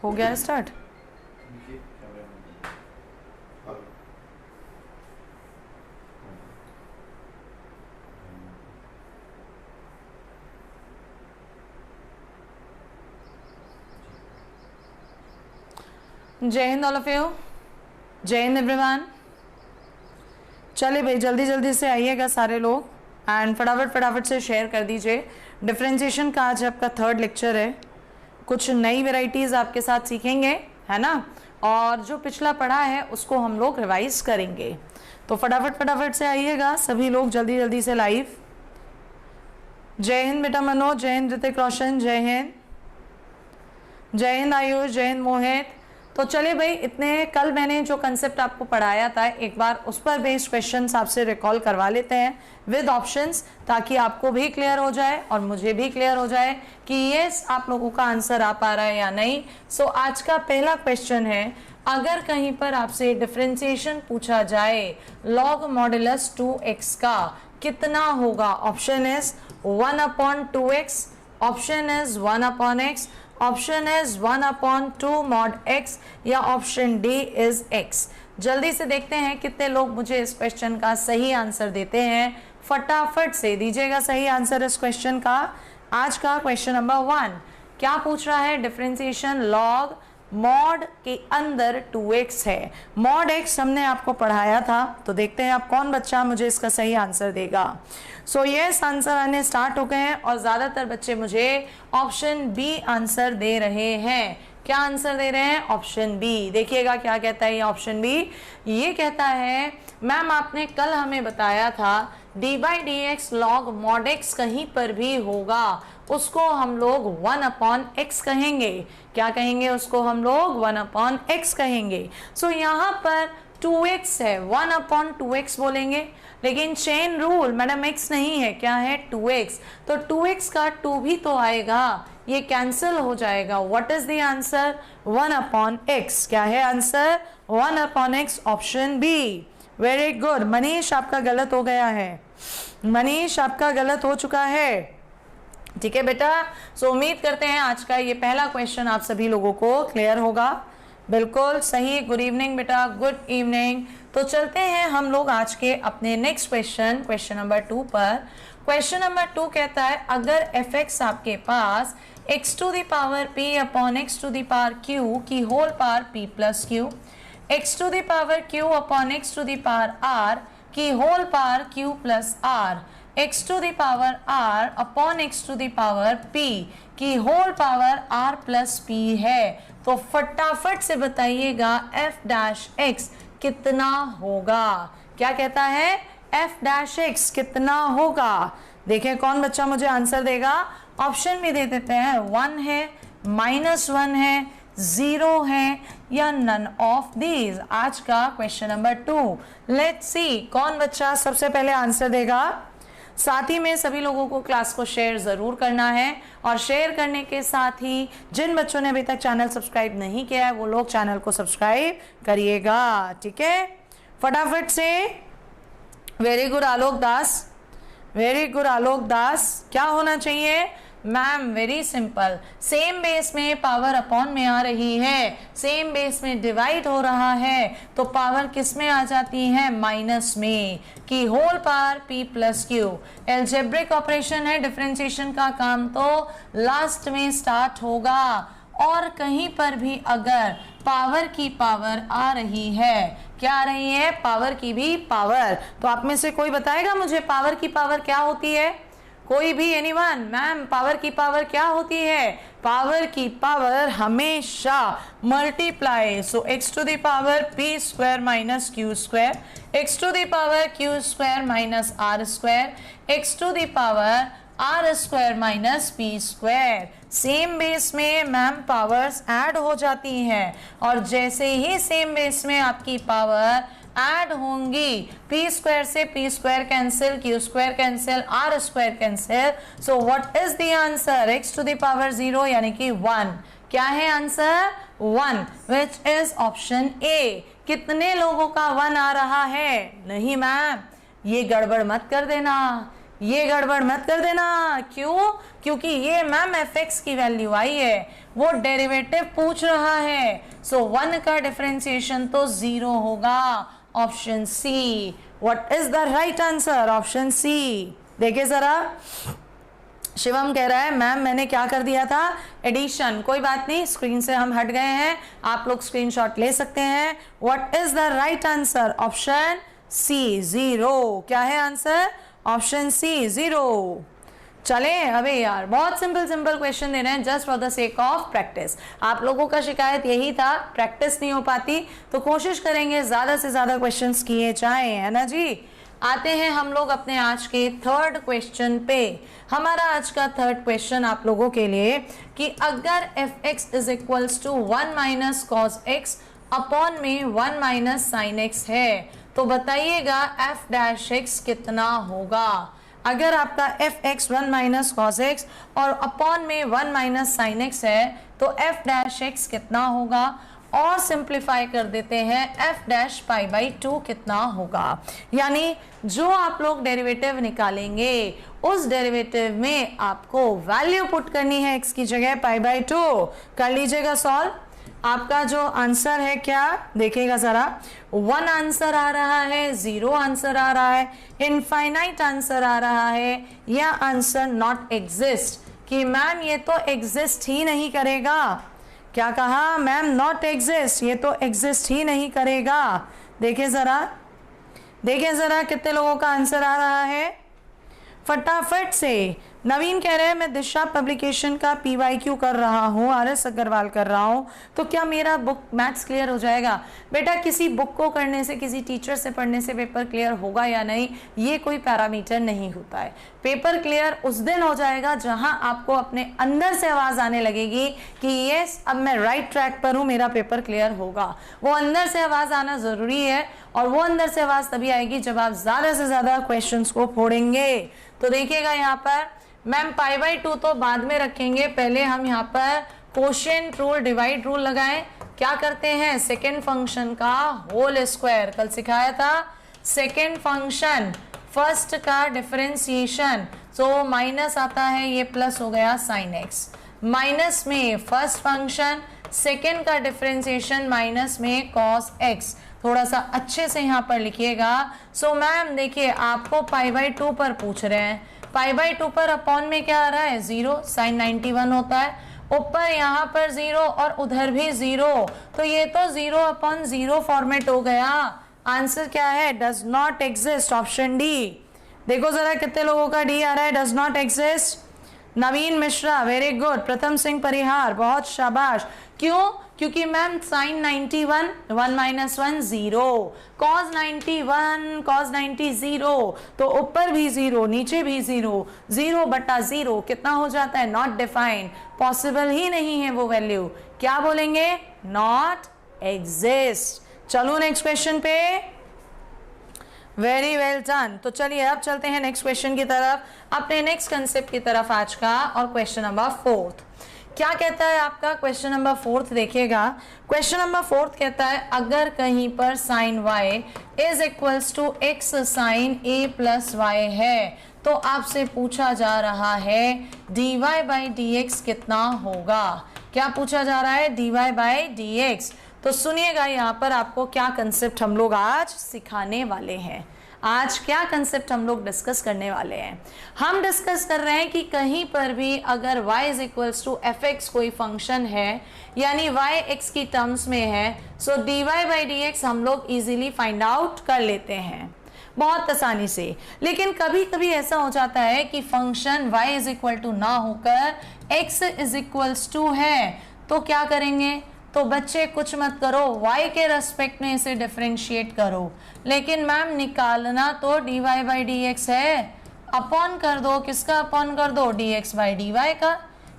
हो गया स्टार्ट? जय हिंद ऑल ऑफ यू, जय हिंद एवरीवन। चलिए भाई जल्दी जल्दी से आइएगा सारे लोग एंड फटाफट से शेयर कर दीजिए। डिफरेंशिएशन का आज आपका 3rd लेक्चर है। कुछ नई वेराइटीज़ आपके साथ सीखेंगे, है ना, और जो पिछला पढ़ा है उसको हम लोग रिवाइज करेंगे। तो फटाफट से आइएगा सभी लोग जल्दी जल्दी से लाइव। जय हिंद बेटा मनोज, जय हिंद ऋतिक रोशन, जय हिंद, जय हिंद आयुष, जय हिंद मोहित। तो चलिए भाई इतने कल मैंने जो कंसेप्ट आपको पढ़ाया था एक बार उस पर बेस्ड क्वेश्चंस आपसे रिकॉल करवा लेते हैं विद ऑप्शंस, ताकि आपको भी क्लियर हो जाए और मुझे भी क्लियर हो जाए कि यस आप लोगों का आंसर आ पा रहा है या नहीं। सो आज का पहला क्वेश्चन है, अगर कहीं पर आपसे डिफरेंशिएशन पूछा जाए लॉग मॉडुलस 2x का कितना होगा? Option is 1/2x, option is 1/x, option is 1/2 mod x या ऑप्शन डी इज x। जल्दी से देखते हैं कितने लोग मुझे इस क्वेश्चन का सही आंसर देते हैं। फटाफट से दीजिएगा सही आंसर इस क्वेश्चन का। आज का क्वेश्चन नंबर 1 क्या पूछ रहा है? डिफरेंशिएशन लॉग मॉड के अंदर 2x है। मॉड x हमने आपको पढ़ाया था, तो देखते हैं आप कौन बच्चा मुझे इसका सही आंसर देगा। सो यस आंसर आने स्टार्ट हो गए हैं और ज़्यादातर बच्चे मुझे ऑप्शन बी आंसर दे रहे हैं। क्या आंसर दे रहे हैं? Option B. देखिएगा क्या कहता है ये ऑप्शन बी। ये कहता है मैम आपने कल हमें बताया था d/dx log mod x कहीं पर भी होगा उसको हम लोग 1/x कहेंगे। क्या कहेंगे? उसको हम लोग 1/x कहेंगे। सो यहाँ पर 2x है, 1/2x बोलेंगे, लेकिन चेन रूल मैडम x नहीं है, क्या है? 2x। तो 2x का 2 भी तो आएगा, ये कैंसिल हो जाएगा। What is the answer? 1/x। क्या है answer? 1/x, option B. Very good Manish, आपका गलत हो गया है। मनीष आपका गलत हो चुका है, ठीक है बेटा। सो उम्मीद करते हैं आज का ये पहला क्वेश्चन आप सभी लोगों को क्लियर होगा। बिल्कुल सही। गुड इवनिंग बेटा, गुड इवनिंग। तो चलते हैं हम लोग आज के अपने नेक्स्ट क्वेश्चन नंबर 2 पर। क्वेश्चन नंबर 2 कहता है अगर fx आपके पास x⁻p/x⁻q की whole power p + q, x⁻q/x⁻r की whole power q + r, x⁻r/x⁻p की होल पावर r + p है। तो फटाफट से बताइएगा f' कितना होगा? क्या कहता है? f' कितना होगा? देखिए कौन बच्चा मुझे आंसर देगा। ऑप्शन भी दे देते हैं, 1 है, -1 है, 0 है या नन ऑफ दीज। आज का क्वेश्चन नंबर 2, लेट्स सी कौन बच्चा सबसे पहले आंसर देगा। साथ ही में सभी लोगों को क्लास को शेयर ज़रूर करना है और शेयर करने के साथ ही जिन बच्चों ने अभी तक चैनल सब्सक्राइब नहीं किया है वो लोग चैनल को सब्सक्राइब करिएगा, ठीक है, फटाफट से। वेरी गुड आलोक दास, वेरी गुड आलोक दास। क्या होना चाहिए ma'am? Very simple, same base में पावर अपॉन में आ रही है, सेम बेस में डिवाइड हो रहा है, तो पावर किस में आ जाती है? माइनस में, की whole power p + q। Algebraic operation है, डिफरेंशिएशन का काम तो लास्ट में स्टार्ट होगा। और कहीं पर भी अगर पावर की पावर आ रही है, क्या आ रही है? पावर की भी पावर। तो आप में से कोई बताएगा मुझे पावर की पावर क्या होती है? कोई भी? एनीवन? मैम पावर की पावर क्या होती है? पावर की पावर हमेशा मल्टीप्लाई, सो x⁻p² - q², x⁻q² - r², x⁻r² - p²। Same base में मैम पावर्स ऐड हो जाती हैं और जैसे ही सेम बेस में आपकी पावर ऐड होंगी, p² से p² cancel, q² cancel, r² cancel, so what is the answer? x⁻0 यानी कि 1। क्या है answer? 1, which is option A. कितने लोगों का 1 आ रहा है? नहीं मैम, ये गड़बड़ मत कर देना, ये गड़बड़ मत कर देना। क्यों? क्योंकि ये मैम fx की वैल्यू आई है, वो डेरिवेटिव पूछ रहा है। सो 1 का डिफरेंशिएशन तो 0 होगा। Option C. What is the right answer? Option C. देखिए जरा, शिवम कह रहा है मैम मैंने क्या कर दिया था? एडिशन। कोई बात नहीं, स्क्रीन से हम हट गए हैं, आप लोग स्क्रीनशॉट ले सकते हैं। What is the right answer? Option C, 0। क्या है आंसर? Option C, 0। चले अबे यार, बहुत सिंपल सिंपल क्वेश्चन दे रहे हैं just for the sake of practice. आप लोगों का शिकायत यही था, प्रैक्टिस नहीं हो पाती, तो कोशिश करेंगे ज्यादा से ज्यादा क्वेश्चंस किए जाएं, है ना जी। आते हैं हम लोग अपने आज के थर्ड क्वेश्चन पे। हमारा आज का थर्ड क्वेश्चन आप लोगों के लिए कि अगर fx is equals to 1 minus cos X upon में 1 माइनस साइन एक्स है, तो बताइएगा f डैश x कितना होगा। अगर आपका fx 1 माइनस कॉस एक्स और अपॉन में 1 माइनस साइन एक्स है, तो f डैश x कितना होगा। और सिंप्लीफाई कर देते हैं, f डैश पाई बाई 2 कितना होगा। यानी जो आप लोग डेरिवेटिव निकालेंगे उस डेरिवेटिव में आपको वैल्यू पुट करनी है, x की जगह पाई बाई 2। कर लीजिएगा सॉल्व। आपका जो आंसर है क्या देखिएगा जरा, 1 आंसर आ रहा है, 0 आंसर आ रहा है, इनफाइनाइट आंसर आ रहा है, या आंसर नॉट एग्जिस्ट, कि मैम ये तो एग्जिस्ट ही नहीं करेगा। क्या कहा मैम? नॉट एग्जिस्ट, ये तो एग्जिस्ट ही नहीं करेगा। देखिए जरा, देखिए जरा कितने लोगों का आंसर आ रहा है फटाफट से। नवीन कह रहे हैं मैं दिशा पब्लिकेशन का PYQ कर रहा हूँ, RS अग्रवाल कर रहा हूँ, तो क्या मेरा बुक मैथ्स क्लियर हो जाएगा? बेटा किसी बुक को करने से, किसी टीचर से पढ़ने से पेपर क्लियर होगा या नहीं, ये कोई पैरामीटर नहीं होता है। पेपर क्लियर उस दिन हो जाएगा जहां आपको अपने अंदर से आवाज़ आने लगेगी कि यस अब मैं राइट ट्रैक पर हूँ, मेरा पेपर क्लियर होगा। वो अंदर से आवाज़ आना ज़रूरी है, और वो अंदर से आवाज़ तभी आएगी जब आप ज़्यादा से ज़्यादा क्वेश्चन को फोड़ेंगे। तो देखिएगा यहाँ पर मैम पाई बाई 2 तो बाद में रखेंगे, पहले हम यहाँ पर कोशेंट रूल, डिवाइड रूल लगाएं। क्या करते हैं? सेकेंड फंक्शन का होल स्क्वायर, कल सिखाया था। सेकेंड फंक्शन फर्स्ट का डिफरेंशिएशन, सो माइनस आता है, ये प्लस हो गया साइन एक्स। माइनस में फर्स्ट फंक्शन, सेकेंड का डिफरेंशिएशन माइनस में कॉस एक्स। थोड़ा सा अच्छे से यहाँ पर लिखिएगा। सो मैम देखिए आपको पाई बाई 2 पर पूछ रहे हैं, पाई बाई 2 पर अपॉन में क्या आ रहा है? 0, साइन 91 होता है, ऊपर यहाँ पर 0 और उधर भी 0, तो ये तो 0 अपॉन 0 फॉर्मेट हो गया। आंसर क्या है? Does not exist, option D. देखो जरा कितने लोगों का डी आ रहा है, does not exist. Naveen Mishra very good, Pratham Singh Parihar बहुत शाबाश। क्यों? क्योंकि ma'am sine 91 1 minus 1 0, cos 91 cos 90 0, तो ऊपर भी 0 नीचे भी 0, 0 बटा 0 कितना हो जाता है? नॉट डिफाइंड, पॉसिबल ही नहीं है वो वैल्यू। क्या बोलेंगे? Not exist. चलो नेक्स्ट क्वेश्चन पे। Very well done. तो चलिए अब चलते हैं नेक्स्ट क्वेश्चन की तरफ, अपने नेक्स्ट कंसेप्ट की तरफ आज का, और क्वेश्चन नंबर 4 क्या कहता है आपका? क्वेश्चन नंबर 4 देखिएगा। क्वेश्चन नंबर 4 कहता है अगर कहीं पर sine y is equals to x sine a plus y है, तो आपसे पूछा जा रहा है dy बाई dx कितना होगा। क्या पूछा जा रहा है? dy by dx। तो सुनिएगा यहाँ पर आपको क्या कंसेप्ट हम लोग आज सिखाने वाले हैं। आज क्या कंसेप्ट हम लोग डिस्कस करने वाले हैं? हम डिस्कस कर रहे हैं कि कहीं पर भी अगर y is equals to fx कोई फंक्शन है, यानी y x की टर्म्स में है, सो dy बाई dx हम लोग इजीली फाइंड आउट कर लेते हैं बहुत आसानी से। लेकिन कभी कभी ऐसा हो जाता है कि function y is equal to ना होकर x इज इक्वल्स टू है, तो क्या करेंगे? तो बच्चे कुछ मत करो, y के रेस्पेक्ट में इसे डिफरेंशिएट करो, लेकिन मैम निकालना तो dy बाई dx है। अपॉन कर दो, किसका अपॉन कर दो? dx बाई dy का।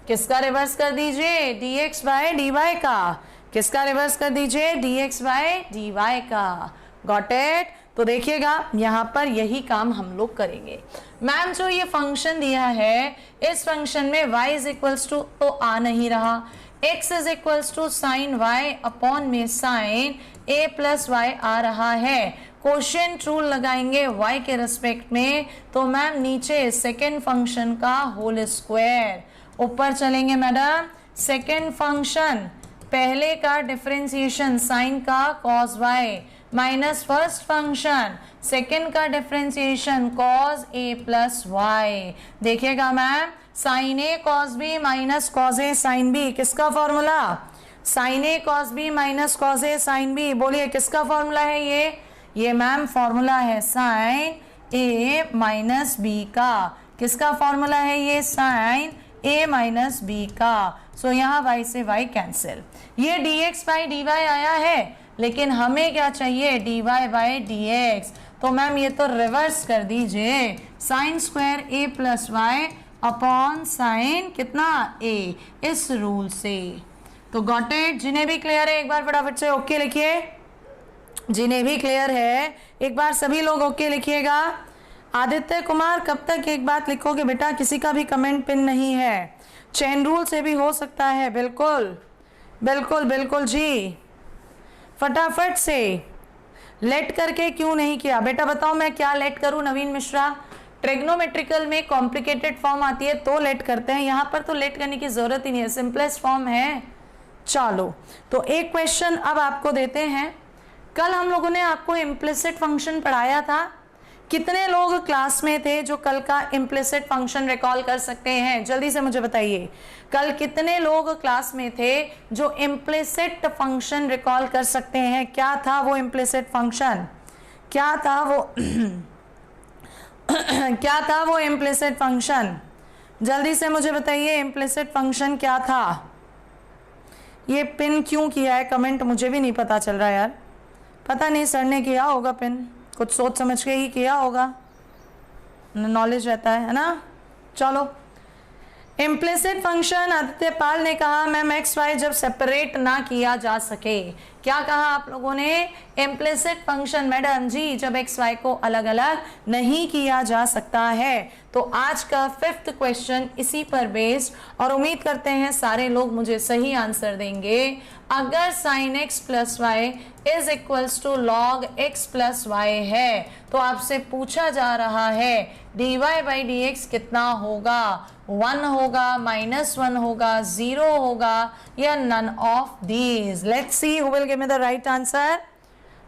किसका रिवर्स कर दीजिए? dx बाई dy का। किसका रिवर्स कर दीजिए? dx बाई dy का। Got it? तो देखिएगा यहाँ पर यही काम हम लोग करेंगे। मैम जो ये फंक्शन दिया है, इस फंक्शन में y इज इक्वल्स टू तो आ नहीं रहा, x is equals to sine y upon में साइन a प्लस वाई आ रहा है। क्वोशिएंट रूल लगाएंगे y के रेस्पेक्ट में, तो मैम नीचे सेकेंड फंक्शन का होल स्क्वायर, ऊपर चलेंगे मैडम सेकेंड फंक्शन, पहले का डिफरेंशिएशन साइन का cos y minus first function second का differentiation cos a plus y. देखिएगा ma'am sine a cos b minus cos a sine b, किसका formula? Sine a cos b minus cos a sine b। बोलिए किसका formula है ये ma'am formula है sine a minus b का। किसका formula है ये? साइन a माइनस b का। सो यहाँ y से y कैंसिल, ये dx बाई dy आया है, लेकिन हमें क्या चाहिए? dy by dx। तो मैम ये तो रिवर्स कर दीजिए, sine square a plus Y upon sine कितना a, इस रूल से। तो गॉट इट? जिन्हें भी क्लियर है एक बार फटाफट से ओके लिखिए। जिन्हें भी क्लियर है एक बार सभी लोग ओके लिखिएगा। आदित्य कुमार कब तक एक बात लिखोगे बेटा? किसी का भी कमेंट पिन नहीं है, चेन रूल से भी हो सकता है। बिल्कुल बिल्कुल बिल्कुल जी, फटाफट से। लेट करके क्यों नहीं किया बेटा? बताओ मैं क्या लेट करूं? नवीन मिश्रा, ट्रिग्नोमेट्रिकल में कॉम्प्लिकेटेड फॉर्म आती है तो लेट करते हैं, यहाँ पर तो लेट करने की जरूरत ही नहीं है, सिंपलेस्ट फॉर्म है। चलो तो एक क्वेश्चन अब आपको देते हैं। कल हम लोगों ने आपको इम्प्लिसिट फंक्शन पढ़ाया था, कितने लोग क्लास में थे जो कल का इम्प्लिसिट फंक्शन रिकॉल कर सकते हैं? जल्दी से मुझे बताइए, कल कितने लोग क्लास में थे जो इम्प्लिसिट फंक्शन रिकॉल कर सकते हैं? क्या था वो इम्प्लिसिट फंक्शन? क्या था वो क्या था वो इम्प्लिसिट फंक्शन? जल्दी से मुझे बताइए इम्प्लिसिट फंक्शन क्या था? ये पिन क्यों किया है कमेंट मुझे भी नहीं पता चल रहा यार, पता नहीं सर ने किया होगा पिन, कुछ सोच समझ के ही किया होगा, नॉलेज रहता है ना। चलो इम्प्लिसिट फंक्शन, आदित्य पाल ने कहा मैम एक्स वाई जब सेपरेट ना किया जा सके। क्या कहा आप लोगों ने? इम्प्लिसिट फंक्शन मैडम जी जब एक्स वाई को अलग अलग नहीं किया जा सकता है। तो आज का फिफ्थ क्वेश्चन इसी पर बेस्ड, और उम्मीद करते हैं सारे लोग मुझे सही आंसर देंगे। अगर sine X plus Y is equals to log X plus Y है, तो आपसे पूछा जा रहा है dy बाई डी एक्स कितना होगा? 1 होगा, -1 होगा, 0 होगा, या none of these? Let's see who will give me the right answer.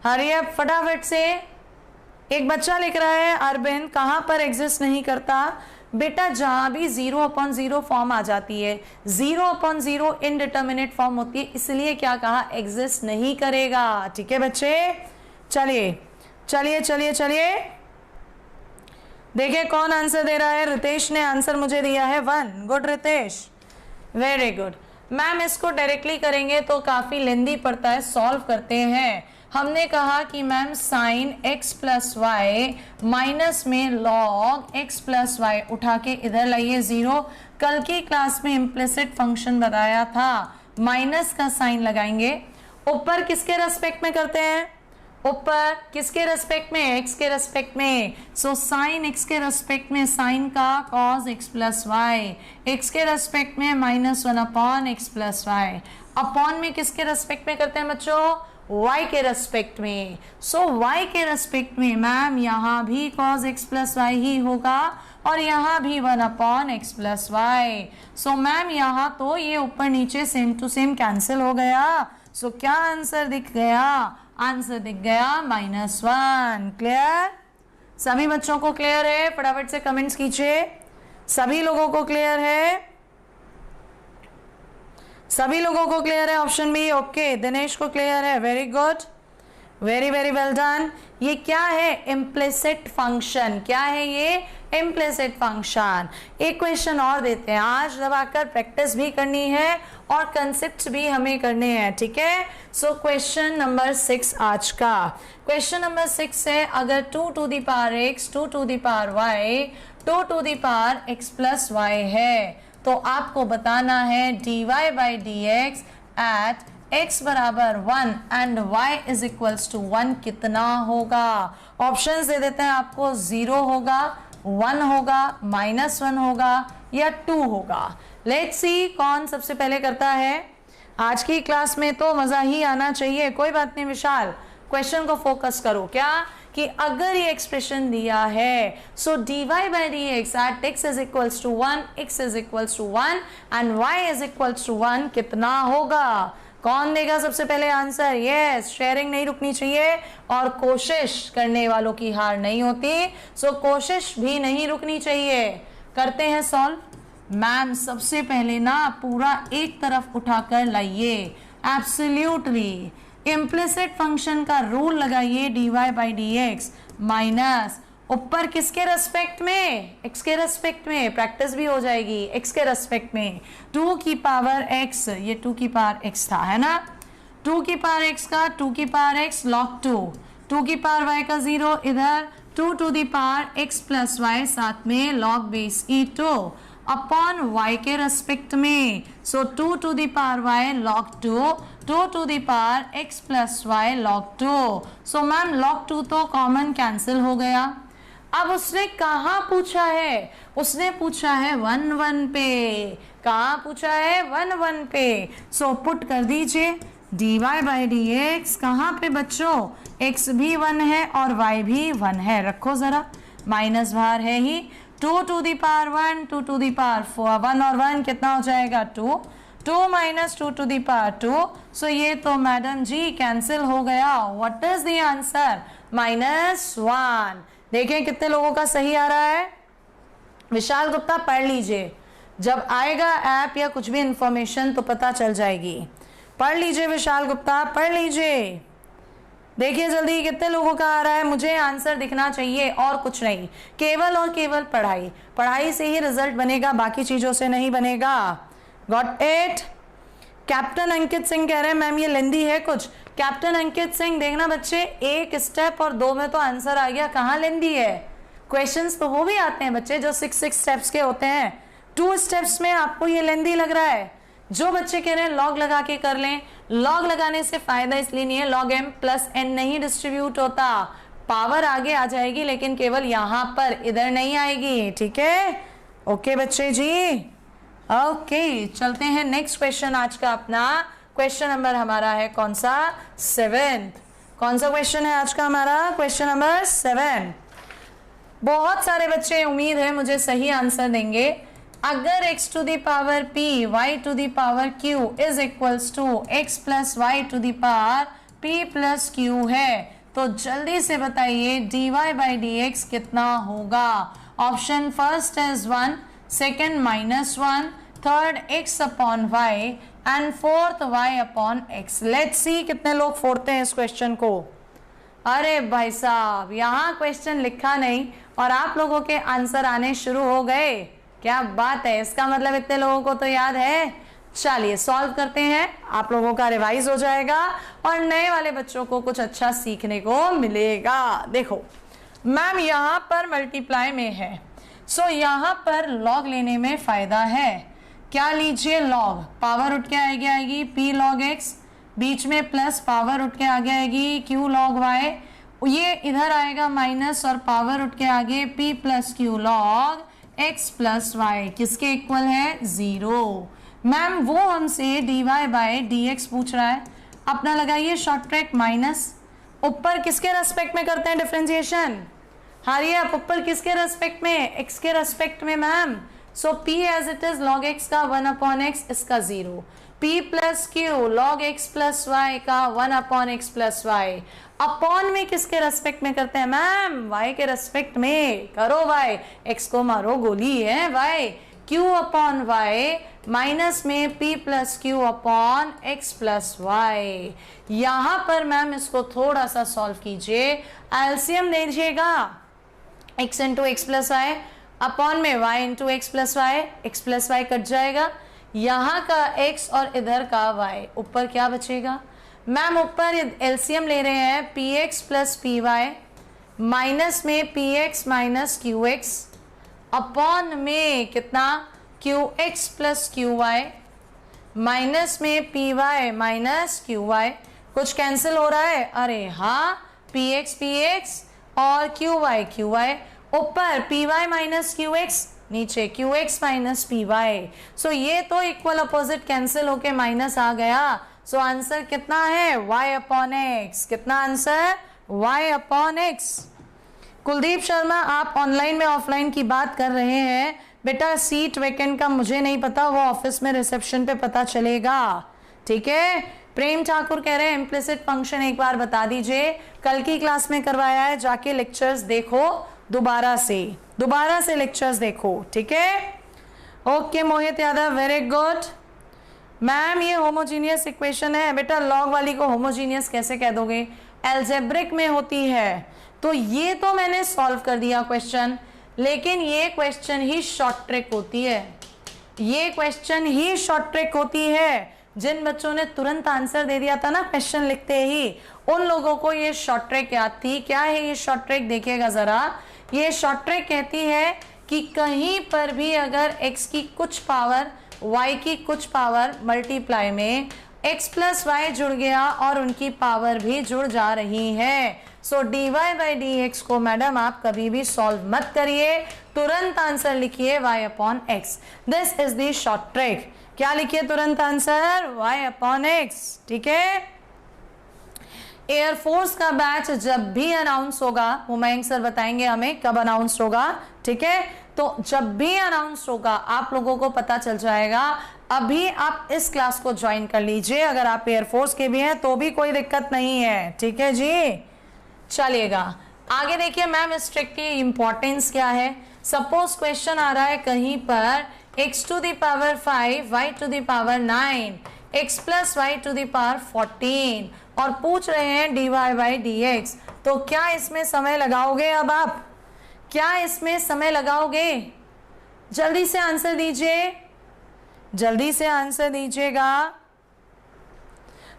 Hurry up फटाफट से। एक बच्चा लिख रहा है अरविंद कहाँ पर एग्जिस्ट नहीं करता? बेटा जहां भी 0/0 फॉर्म आ जाती है, 0/0 इनडिटर्मिनेट फॉर्म होती है, इसलिए क्या कहा? एग्जिस्ट नहीं करेगा। ठीक है बच्चे, चलिए चलिए चलिए चलिए, देखिए कौन आंसर दे रहा है। रितेश ने आंसर मुझे दिया है 1। Good Ritesh, very good. Ma'am इसको डायरेक्टली करेंगे तो काफ़ी लेंदी पड़ता है, सॉल्व करते हैं। हमने कहा कि ma'am sine x plus Y minus में लॉग x प्लस वाई उठा के इधर लाइए 0। कल की क्लास में इम्प्लिसिट फंक्शन बताया था, माइनस का साइन लगाएंगे। ऊपर किसके रेस्पेक्ट में करते हैं? ऊपर किसके रेस्पेक्ट में? x के रेस्पेक्ट में। सो साइन x के रेस्पेक्ट में साइन का cos x plus Y, x के रेस्पेक्ट में -1 upon x plus Y. Upon में किसके रेस्पेक्ट में करते हैं बच्चों? y के रेस्पेक्ट में। सो y के रेस्पेक्ट में मैम यहाँ भी cos x प्लस वाई ही होगा, और यहाँ भी 1 upon x plus Y. So ma'am यहाँ तो ये ऊपर नीचे सेम टू सेम कैंसिल हो गया। सो क्या आंसर दिख गया? आंसर दिख गया -1। क्लियर? सभी बच्चों को क्लियर है? फटाफट से कमेंट्स कीजिए। सभी लोगों को क्लियर है? सभी लोगों को क्लियर है? Option B okay. दिनेश को क्लियर है, very good, very very well done. ये क्या है? Implicit function. क्या है ये? Implicit function. एक क्वेश्चन और देते हैं, आज दबाकर प्रैक्टिस भी करनी है और कंसेप्ट भी हमें करने हैं। ठीक है, सो क्वेश्चन नंबर 6 आज का। क्वेश्चन नंबर 6 है, अगर 2 to the power x 2 to the power y 2 to the power x plus Y है, तो आपको बताना है dy by D X at x बराबर 1 and y is equals to 1 कितना होगा? ऑप्शंस दे देते हैं आपको, 0 होगा, 1 होगा, -1 होगा, या 2 होगा। लेट्स सी कौन सबसे पहले करता है। आज की क्लास में तो मजा ही आना चाहिए। कोई बात नहीं विशाल, क्वेश्चन को फोकस करो। क्या कि अगर ये एक्सप्रेशन दिया है so dy by D X at x is equals to 1, x is equals to 1 and y is equals to 1 कितना होगा? कौन देगा सबसे पहले आंसर? यस, शेयरिंग नहीं रुकनी चाहिए और कोशिश करने वालों की हार नहीं होती, सो कोशिश भी नहीं रुकनी चाहिए। करते हैं सॉल्व। मैम सबसे पहले ना पूरा एक तरफ उठाकर लाइए, एब्सोल्युटली इम्प्लिसिट फंक्शन का रूल लगाइए, dy by D X minus ऊपर किसके रेस्पेक्ट में? x के रेस्पेक्ट में, प्रैक्टिस भी हो जाएगी। x के रेस्पेक्ट में 2 की पावर x, ये 2 की पावर x था, है ना? 2 की पावर x का 2 की पावर x log 2, 2 की पावर y का 0 इधर, 2 to the power x plus Y साथ में log base e2 upon y के रेस्पेक्ट में, so 2 to the power y log 2, 2 to the power x plus Y log 2। So ma'am log 2 तो common cancel हो गया। अब उसने कहाँ पूछा है? उसने पूछा है 1 1 पे। कहाँ पूछा है? 1 1 पे। सो पुट कर दीजिए dy बाई डी एक्स, कहाँ पे बच्चों? x भी 1 है और y भी 1 है, रखो जरा, माइनस बाहर है ही। 2 to the power 1, 2 to the power 4, 1 और 1 कितना हो जाएगा? 2, 2 minus 2 to the power 2। So ये तो मैडम जी कैंसिल हो गया। What is the answer? -1। देखें कितने लोगों का सही आ रहा है। विशाल गुप्ता पढ़ लीजिए, जब आएगा ऐप या कुछ भी इंफॉर्मेशन तो पता चल जाएगी। पढ़ लीजिए विशाल गुप्ता, पढ़ लीजिए। देखिए जल्दी कितने लोगों का आ रहा है, मुझे आंसर दिखना चाहिए और कुछ नहीं। केवल और केवल पढ़ाई, पढ़ाई से ही रिजल्ट बनेगा, बाकी चीजों से नहीं बनेगा। Got it? Captain Ankit Singh कह रहे हैं मैम ये लेंदी है कुछ। कैप्टन अंकित सिंह देखना बच्चे, एक स्टेप और 2 में तो आंसर आ गया, कहाँ लेंदी है? क्वेश्चंस तो वो भी आते हैं बच्चे जो 6 स्टेप्स के होते हैं, 2 स्टेप्स में आपको ये लेंदी लग रहा है। जो बच्चे कह रहे हैं लॉग लगा के कर लें, लॉग लगाने से फायदा इसलिए नहीं है, लॉग m प्लस n नहीं डिस्ट्रीब्यूट होता, पावर आगे आ जाएगी लेकिन केवल यहाँ पर, इधर नहीं आएगी। ठीक है, ओके बच्चे जी, ओके चलते हैं नेक्स्ट क्वेश्चन। आज का अपना क्वेश्चन नंबर हमारा है कौन सा? 7। कौन सा क्वेश्चन है आज का हमारा? Question number 7। बहुत सारे बच्चे उम्मीद है मुझे सही आंसर देंगे। अगर x to the power p y to the power q is equals to x plus Y to the power p plus q है तो जल्दी से बताइए dy बाई डी एक्स कितना होगा? Option first is 1, second -1, third x upon y and fourth y अपॉन x। Let's see कितने लोग फोड़ते हैं इस क्वेश्चन को। अरे भाई साहब, यहाँ क्वेश्चन लिखा नहीं और आप लोगों के आंसर आने शुरू हो गए, क्या बात है। इसका मतलब इतने लोगों को तो याद है। चलिए सॉल्व करते हैं, आप लोगों का रिवाइज हो जाएगा और नए वाले बच्चों को कुछ अच्छा सीखने को मिलेगा। देखो मैम यहाँ पर मल्टीप्लाई में है, सो यहाँ पर लॉग लेने में फायदा है। क्या लीजिए? लॉग, पावर उठ के आएगी p log x, बीच में प्लस पावर उठ के आगे आएगी q log y, ये इधर आएगा माइनस और पावर उठ के आगे p plus q log x plus Y, किसके इक्वल है? 0। मैम वो हमसे dy बाई डी एक्स पूछ रहा है, अपना लगाइए शॉर्ट ट्रैक माइनस, ऊपर किसके रेस्पेक्ट में करते हैं डिफरेंशिएशन? हारिए आप, ऊपर किसके रेस्पेक्ट में? x के रेस्पेक्ट में ma'am. So p as it is log x का 1 अपॉन x, इसका 0, p plus q log x plus y का 1 upon x plus y, upon में किसके रेस्पेक्ट में करते हैं मैम? y के रेस्पेक्ट में। करो y, x को मारो गोली है y, q upon y minus में p plus q upon x plus y। यहाँ पर मैम इसको थोड़ा सा सॉल्व कीजिए, एलसीएम दीजिएगा x into X plus Y upon में y into X plus Y, X plus Y cut जाएगा, यहाँ का x और इधर का y, ऊपर क्या बचेगा मैम? ऊपर एलसीएम ले रहे हैं px plus P Y minus में px माइनस qx अपॉन में कितना? qx प्लस qy माइनस में py माइनस qy, कुछ कैंसिल हो रहा है? अरे हाँ, px px और qy qy, ऊपर py माइनस qx नीचे QX माइनस PY। सो ये तो इक्वल अपोजिट कैंसिल होके माइनस आ गया। सो आंसर कितना है y अपॉन x। कितना आंसर y अपॉन x। कुलदीप शर्मा आप ऑनलाइन में ऑफलाइन की बात कर रहे हैं बेटा, सीट वैकेंट का मुझे नहीं पता, वो ऑफिस में रिसेप्शन पे पता चलेगा, ठीक है। प्रेम ठाकुर कह रहे हैं इम्प्लिसिट फंक्शन एक बार बता दीजिए, कल की क्लास में करवाया है, जाके लेक्चर्स देखो दोबारा से लेक्चर्स देखो, ठीक है। ओके मोहित यादव, वेरी गुड। मैम ये होमोजीनियस इक्वेशन है बेटा, लॉग वाली को होमोजीनियस कैसे कह दोगे, एल्जेब्रिक में होती है। तो ये तो मैंने सॉल्व कर दिया क्वेश्चन, लेकिन ये क्वेश्चन ही शॉर्ट ट्रिक होती है, ये क्वेश्चन ही शॉर्ट ट्रिक होती है। जिन बच्चों ने तुरंत आंसर दे दिया था ना क्वेश्चन लिखते ही, उन लोगों को ये शॉर्ट ट्रिक याद थी। क्या है ये शॉर्ट ट्रिक, देखिएगा जरा। ये शॉर्ट ट्रिक कहती है कि कहीं पर भी अगर x की कुछ पावर y की कुछ पावर मल्टीप्लाई में x प्लस वाई जुड़ गया और उनकी पावर भी जुड़ जा रही है, सो dy बाई dx को मैडम आप कभी भी सॉल्व मत करिए, तुरंत आंसर लिखिए y अपॉन x। This is the short trick. क्या लिखिए तुरंत आंसर y अपॉन x, ठीक है। एयरफोर्स का बैच जब भी अनाउंस होगा, वो मयंक सर बताएंगे हमें कब अनाउंस होगा, ठीक है। तो जब भी अनाउंस होगा आप लोगों को पता चल जाएगा। अभी आप इस क्लास को ज्वाइन कर लीजिए, अगर आप एयरफोर्स के भी हैं तो भी कोई दिक्कत नहीं है, ठीक है जी। चलिएगा आगे देखिए मैम, इस ट्रिक की इंपॉर्टेंस क्या है। सपोज क्वेश्चन आ रहा है कहीं पर x to the power 5 y to the power 9 x plus Y to the power 14 और पूछ रहे हैं dy बाई dx। तो क्या इसमें समय लगाओगे, अब आप क्या इसमें समय लगाओगे, जल्दी से आंसर दीजिए, जल्दी से आंसर दीजिएगा।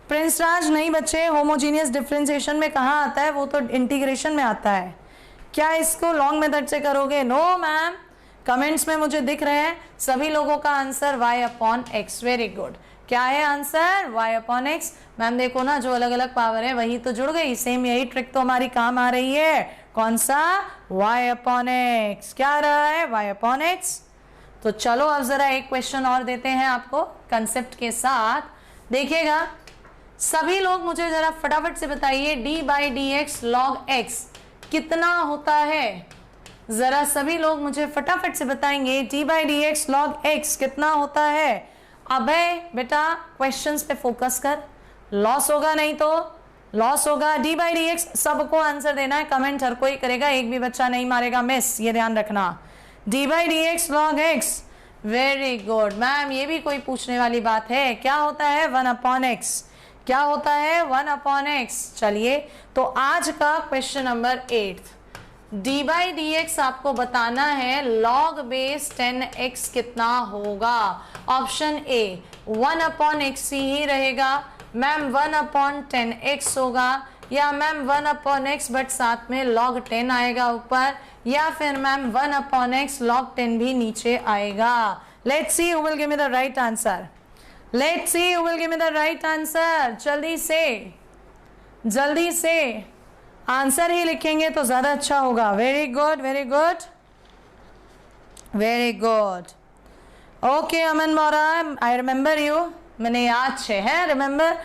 प्रिंस राज, नहीं बच्चे, होमोजीनियस डिफरेंशिएशन में कहाँ आता है, वो तो इंटीग्रेशन में आता है। क्या इसको लॉन्ग मेथड से करोगे? No ma'am. कमेंट्स में मुझे दिख रहे हैं सभी लोगों का answer y upon x. Very good. क्या है answer y upon x. Ma'am देखो ना, जो अलग अलग पावर है वही तो जुड़ गई, सेम यही ट्रिक तो हमारी काम आ रही है। कौन सा? y upon x. क्या आ रहा है? y upon x. तो चलो अब जरा एक क्वेश्चन और देते हैं आपको कंसेप्ट के साथ, देखिएगा। सभी लोग मुझे जरा फटाफट से बताइए d by D x log x कितना होता है। जरा सभी लोग मुझे फटाफट से बताएंगे d by D x log x कितना होता है। अबे बेटा क्वेश्चंस पे फोकस कर, लॉस होगा नहीं तो लॉस होगा। d बाई डी एक्स सबको आंसर देना है, कमेंट हर कोई करेगा, एक भी बच्चा नहीं मारेगा मिस, ये ध्यान रखना। d by D x log x, very good ma'am. ये भी कोई पूछने वाली बात है, क्या होता है 1 अपॉन एक्स। क्या होता है 1 अपॉन एक्स। चलिए तो आज का question number 8, d by D x आपको बताना है log बेस 10x कितना होगा। ऑप्शन ए 1 अपॉन एक्स ही रहेगा, मैम 1 अपॉन 10x होगा, या मैम 1 अपॉन एक्स बट साथ में log 10 आएगा ऊपर, या फिर मैम 1 अपॉन एक्स log 10 भी नीचे आएगा। Let's see who will give me the right answer, let's see who will give me the right answer. जल्दी से आंसर ही लिखेंगे तो ज्यादा अच्छा होगा। Very good, very good, very good. Okay Aman Bora, I remember you, मैंने याद है, रिमेंबर,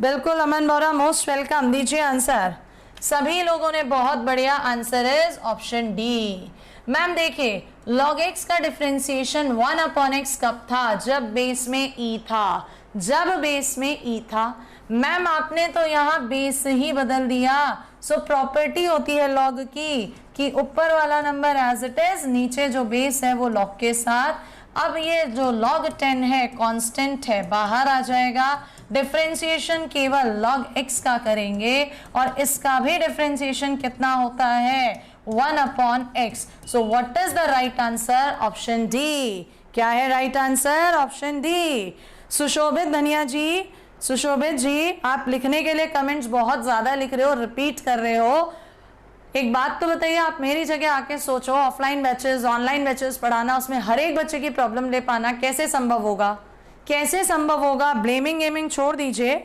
बिल्कुल अमन बोरा, मोस्ट वेलकम। दीजिए आंसर। सभी लोगों ने बहुत बढ़िया, answer is option D. Ma'am देखिए log x का डिफरेंशिएशन 1 अपॉन एक्स कब था, जब बेस में e था, जब बेस में e था। मैम आपने तो यहाँ बेस ही बदल दिया। सो प्रॉपर्टी होती है log की कि ऊपर वाला नंबर एज इट इज, नीचे जो बेस है वो log के साथ। अब ये जो log 10 है कांस्टेंट है, बाहर आ जाएगा। डिफरेंशिएशन केवल log x का करेंगे और इसका भी डिफरेंशिएशन कितना होता है 1 upon x. So what is the right answer? Option D. क्या है राइट आंसर? Option D. सुशोभित धनिया जी, सुशोभित जी, आप लिखने के लिए कमेंट्स बहुत ज्यादा लिख रहे हो, रिपीट कर रहे हो। एक बात तो बताइए, आप मेरी जगह आके सोचो, ऑफलाइन बैचेस ऑनलाइन बैचेस पढ़ाना, उसमें हर एक बच्चे की प्रॉब्लम ले पाना कैसे संभव होगा, कैसे संभव होगा। ब्लेमिंग गेमिंग छोड़ दीजिए,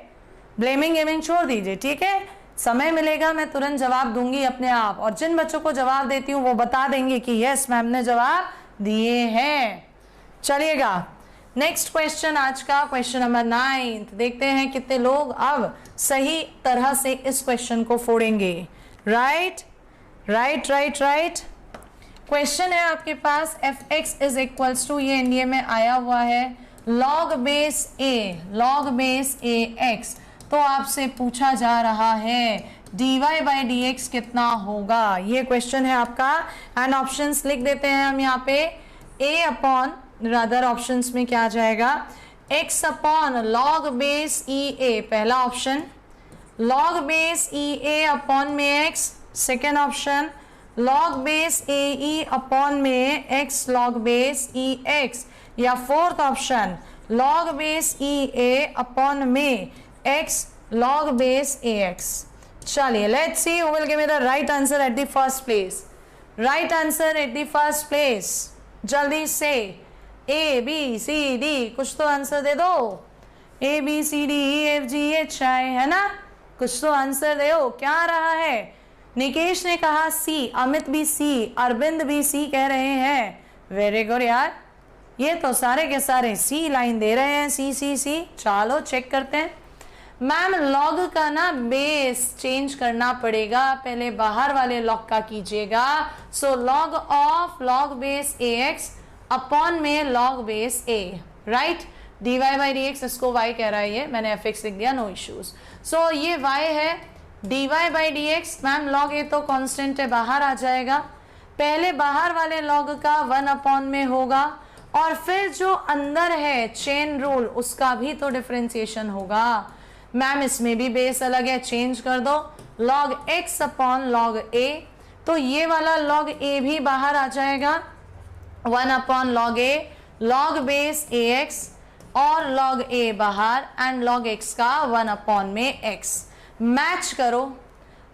ब्लेमिंग गेमिंग छोड़ दीजिए, ठीक है। समय मिलेगा मैं तुरंत जवाब दूंगी अपने आप, और जिन बच्चों को जवाब देती हूँ वो बता देंगे कि यस मैम ने जवाब दिए हैं। चलिएगा नेक्स्ट क्वेश्चन, आज का क्वेश्चन नंबर 9। देखते हैं कितने लोग अब सही तरह से इस क्वेश्चन को फोड़ेंगे। Right right right right. Question है आपके पास fx इज इक्वल्स टू, ये एनडीए में आया हुआ है, log बेस a x। तो आपसे पूछा जा रहा है dy बाई डी एक्स कितना होगा, ये क्वेश्चन है आपका। एंड ऑप्शंस लिख देते हैं हम यहाँ पे, a अपॉन रादर ऑप्शंस में क्या आ जाएगा, x upon log base e a पहला option, log base e a upon में x second option, log base a e upon में x log base e x, या fourth option log base e a upon में x log base a x। चलिए let's see who will give me the right answer at the first place. Right answer at the first place, जल्दी से ए B C D, कुछ तो answer दे दो। A B C D E F G H I, है ना, कुछ तो आंसर दो। क्या आ रहा है, निकेश ने कहा सी, अमित भी सी, अरविंद भी सी कह रहे हैं। वेरी गुड यार, ये तो सारे के सारे सी लाइन दे रहे हैं, सी सी सी। चलो चेक करते हैं। मैम लॉग का ना बेस चेंज करना पड़ेगा, पहले बाहर वाले लॉग का कीजिएगा। So log of log base a x upon में log base a, right. D Y by D x, इसको y कह रहा है, ये मैंने एफ एक्स लिख दिया, नो इश्यूज। सो ये y है, d Y by D x, ma'am log a तो कांस्टेंट है, बाहर आ जाएगा। पहले बाहर वाले लॉग का 1 अपॉन में होगा, और फिर जो अंदर है चेन रूल उसका भी तो डिफरेंशिएशन होगा। मैम इसमें भी बेस अलग है, चेंज कर दो, log x upon log a, तो ये वाला log a भी बाहर आ जाएगा, 1 upon log a, log base ax और log a बाहर, एंड log x का 1 अपॉन में x। मैच करो,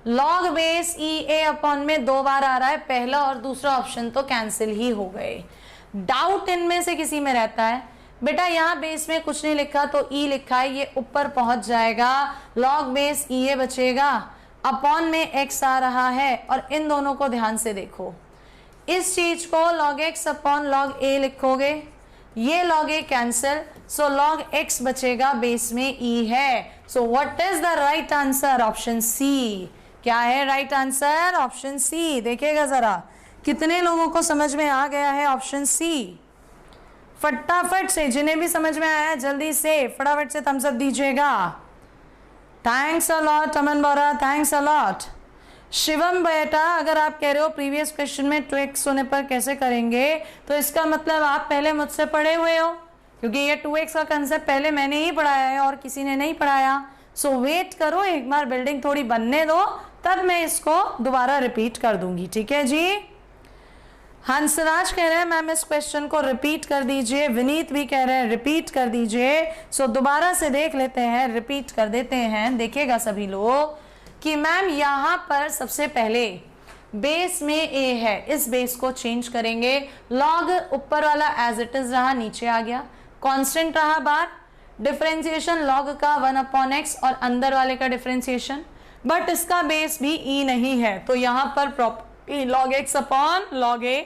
log base e a upon में 2 बार आ रहा है, पहला और दूसरा ऑप्शन तो कैंसिल ही हो गए। डाउट इनमें से किसी में रहता है बेटा, यहाँ बेस में कुछ नहीं लिखा तो ई लिखा है, ये ऊपर पहुंच जाएगा, log बेस ई ए बचेगा, अपॉन में x आ रहा है, और इन दोनों को ध्यान से देखो, इस चीज को log x upon log a लिखोगे, ये log a cancel, so log x बचेगा, बेस में e है। So what is the right answer, option C. क्या है राइट आंसर, ऑप्शन सी। देखिएगा जरा कितने लोगों को समझ में आ गया है ऑप्शन सी। फटाफट से जिन्हें भी समझ में आया है जल्दी से फटाफट से थम्स अप दीजिएगा। Thanks a lot Aman Bora, thanks a lot. Shivam बेटा, अगर आप कह रहे हो प्रीवियस क्वेश्चन में 2x होने पर कैसे करेंगे, तो इसका मतलब आप पहले मुझसे पढ़े हुए हो, क्योंकि ये 2x का कंसेप्ट पहले मैंने ही पढ़ाया है और किसी ने नहीं पढ़ाया। सो वेट करो, एक बार बिल्डिंग थोड़ी बनने दो, तब मैं इसको दोबारा रिपीट कर दूंगी, ठीक है जी। हंसराज कह रहे हैं मैम इस क्वेश्चन को रिपीट कर दीजिए, विनीत भी कह रहे हैं रिपीट कर दीजिए। सो दोबारा से देख लेते हैं, रिपीट कर देते हैं। देखिएगा सभी लोग कि मैम यहाँ पर सबसे पहले बेस में a है, इस बेस को चेंज करेंगे, लॉग ऊपर वाला एज इट इज रहा, नीचे आ गया, कांस्टेंट रहा बाहर, डिफरेंशिएशन लॉग का 1 अपॉन x और अंदर वाले का डिफरेंशिएशन, बट इसका बेस भी e नहीं है, तो यहाँ पर property log x upon log a,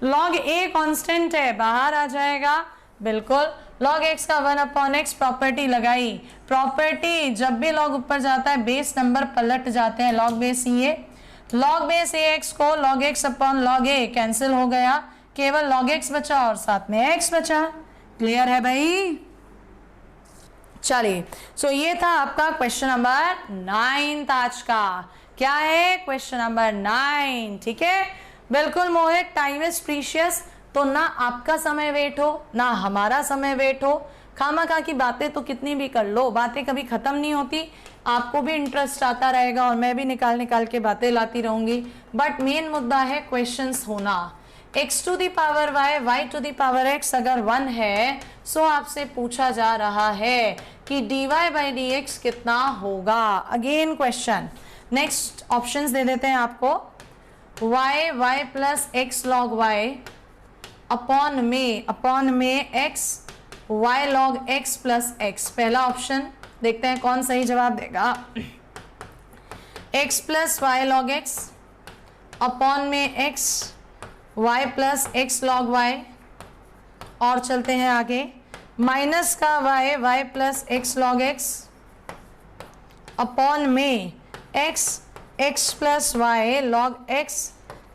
log a constant है, बाहर आ जाएगा, बिल्कुल, log x का 1 अपॉन x, प्रॉपर्टी लगाई। प्रॉपर्टी जब भी log ऊपर जाता है बेस नंबर पलट जाते हैं, log base a, log base ax को log x upon log a cancel हो गया, केवल log x बचा और साथ में x बचा। क्लियर है भाई, चलिए। सो ये था आपका क्वेश्चन नंबर 9 आज का। क्या है, क्वेश्चन नंबर 9, ठीक है। बिल्कुल मोहित, टाइम इज प्रीशियस, तो ना आपका समय वेट हो ना हमारा समय वेट हो, खामखा की बातें तो कितनी भी कर लो, बातें कभी खत्म नहीं होती, आपको भी इंटरेस्ट आता रहेगा और मैं भी निकाल निकाल के बातें लाती रहूंगी, बट मेन मुद्दा है क्वेश्चंस होना। x to the power y, y to the power x अगर 1 है, सो आपसे पूछा जा रहा है कि dy बाई डी एक्स कितना होगा। अगेन क्वेश्चन, नेक्स्ट ऑप्शंस दे देते हैं आपको, y plus x log y upon में x y log x plus x। पहला ऑप्शन देखते हैं कौन सही जवाब देगा, x plus y log x upon में x y plus X log Y, और चलते हैं आगे, माइनस का y plus X log X upon में x plus Y log x,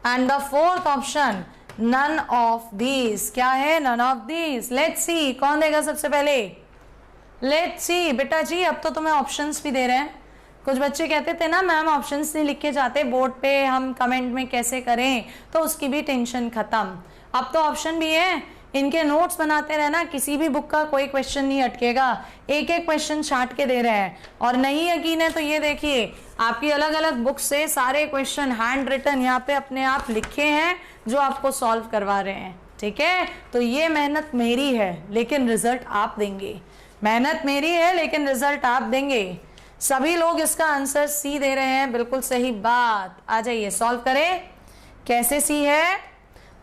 and the fourth option none of these. क्या है? None of these. Let's see कौन देगा सबसे पहले। लेट्स सी बेटा जी, अब तो तुम्हें ऑप्शंस भी दे रहे हैं। कुछ बच्चे कहते थे ना मैम ऑप्शंस नहीं लिख के जाते बोर्ड पे, हम कमेंट में कैसे करें, तो उसकी भी टेंशन खत्म। अब तो ऑप्शन भी है, इनके नोट्स बनाते रहना, किसी भी बुक का कोई क्वेश्चन नहीं अटकेगा, एक एक क्वेश्चन छांट के दे रहे हैं। और नहीं यकीन है तो ये देखिए, आपकी अलग अलग बुक से सारे क्वेश्चन हैंड रिटन यहाँ पे अपने आप लिखे हैं जो आपको सॉल्व करवा रहे हैं। ठीक है, तो ये मेहनत मेरी है लेकिन रिजल्ट आप देंगे। मेहनत मेरी है लेकिन रिजल्ट आप देंगे। सभी लोग इसका आंसर सी दे रहे हैं, बिल्कुल सही बात। आ जाइए सॉल्व करें। कैसे सी है?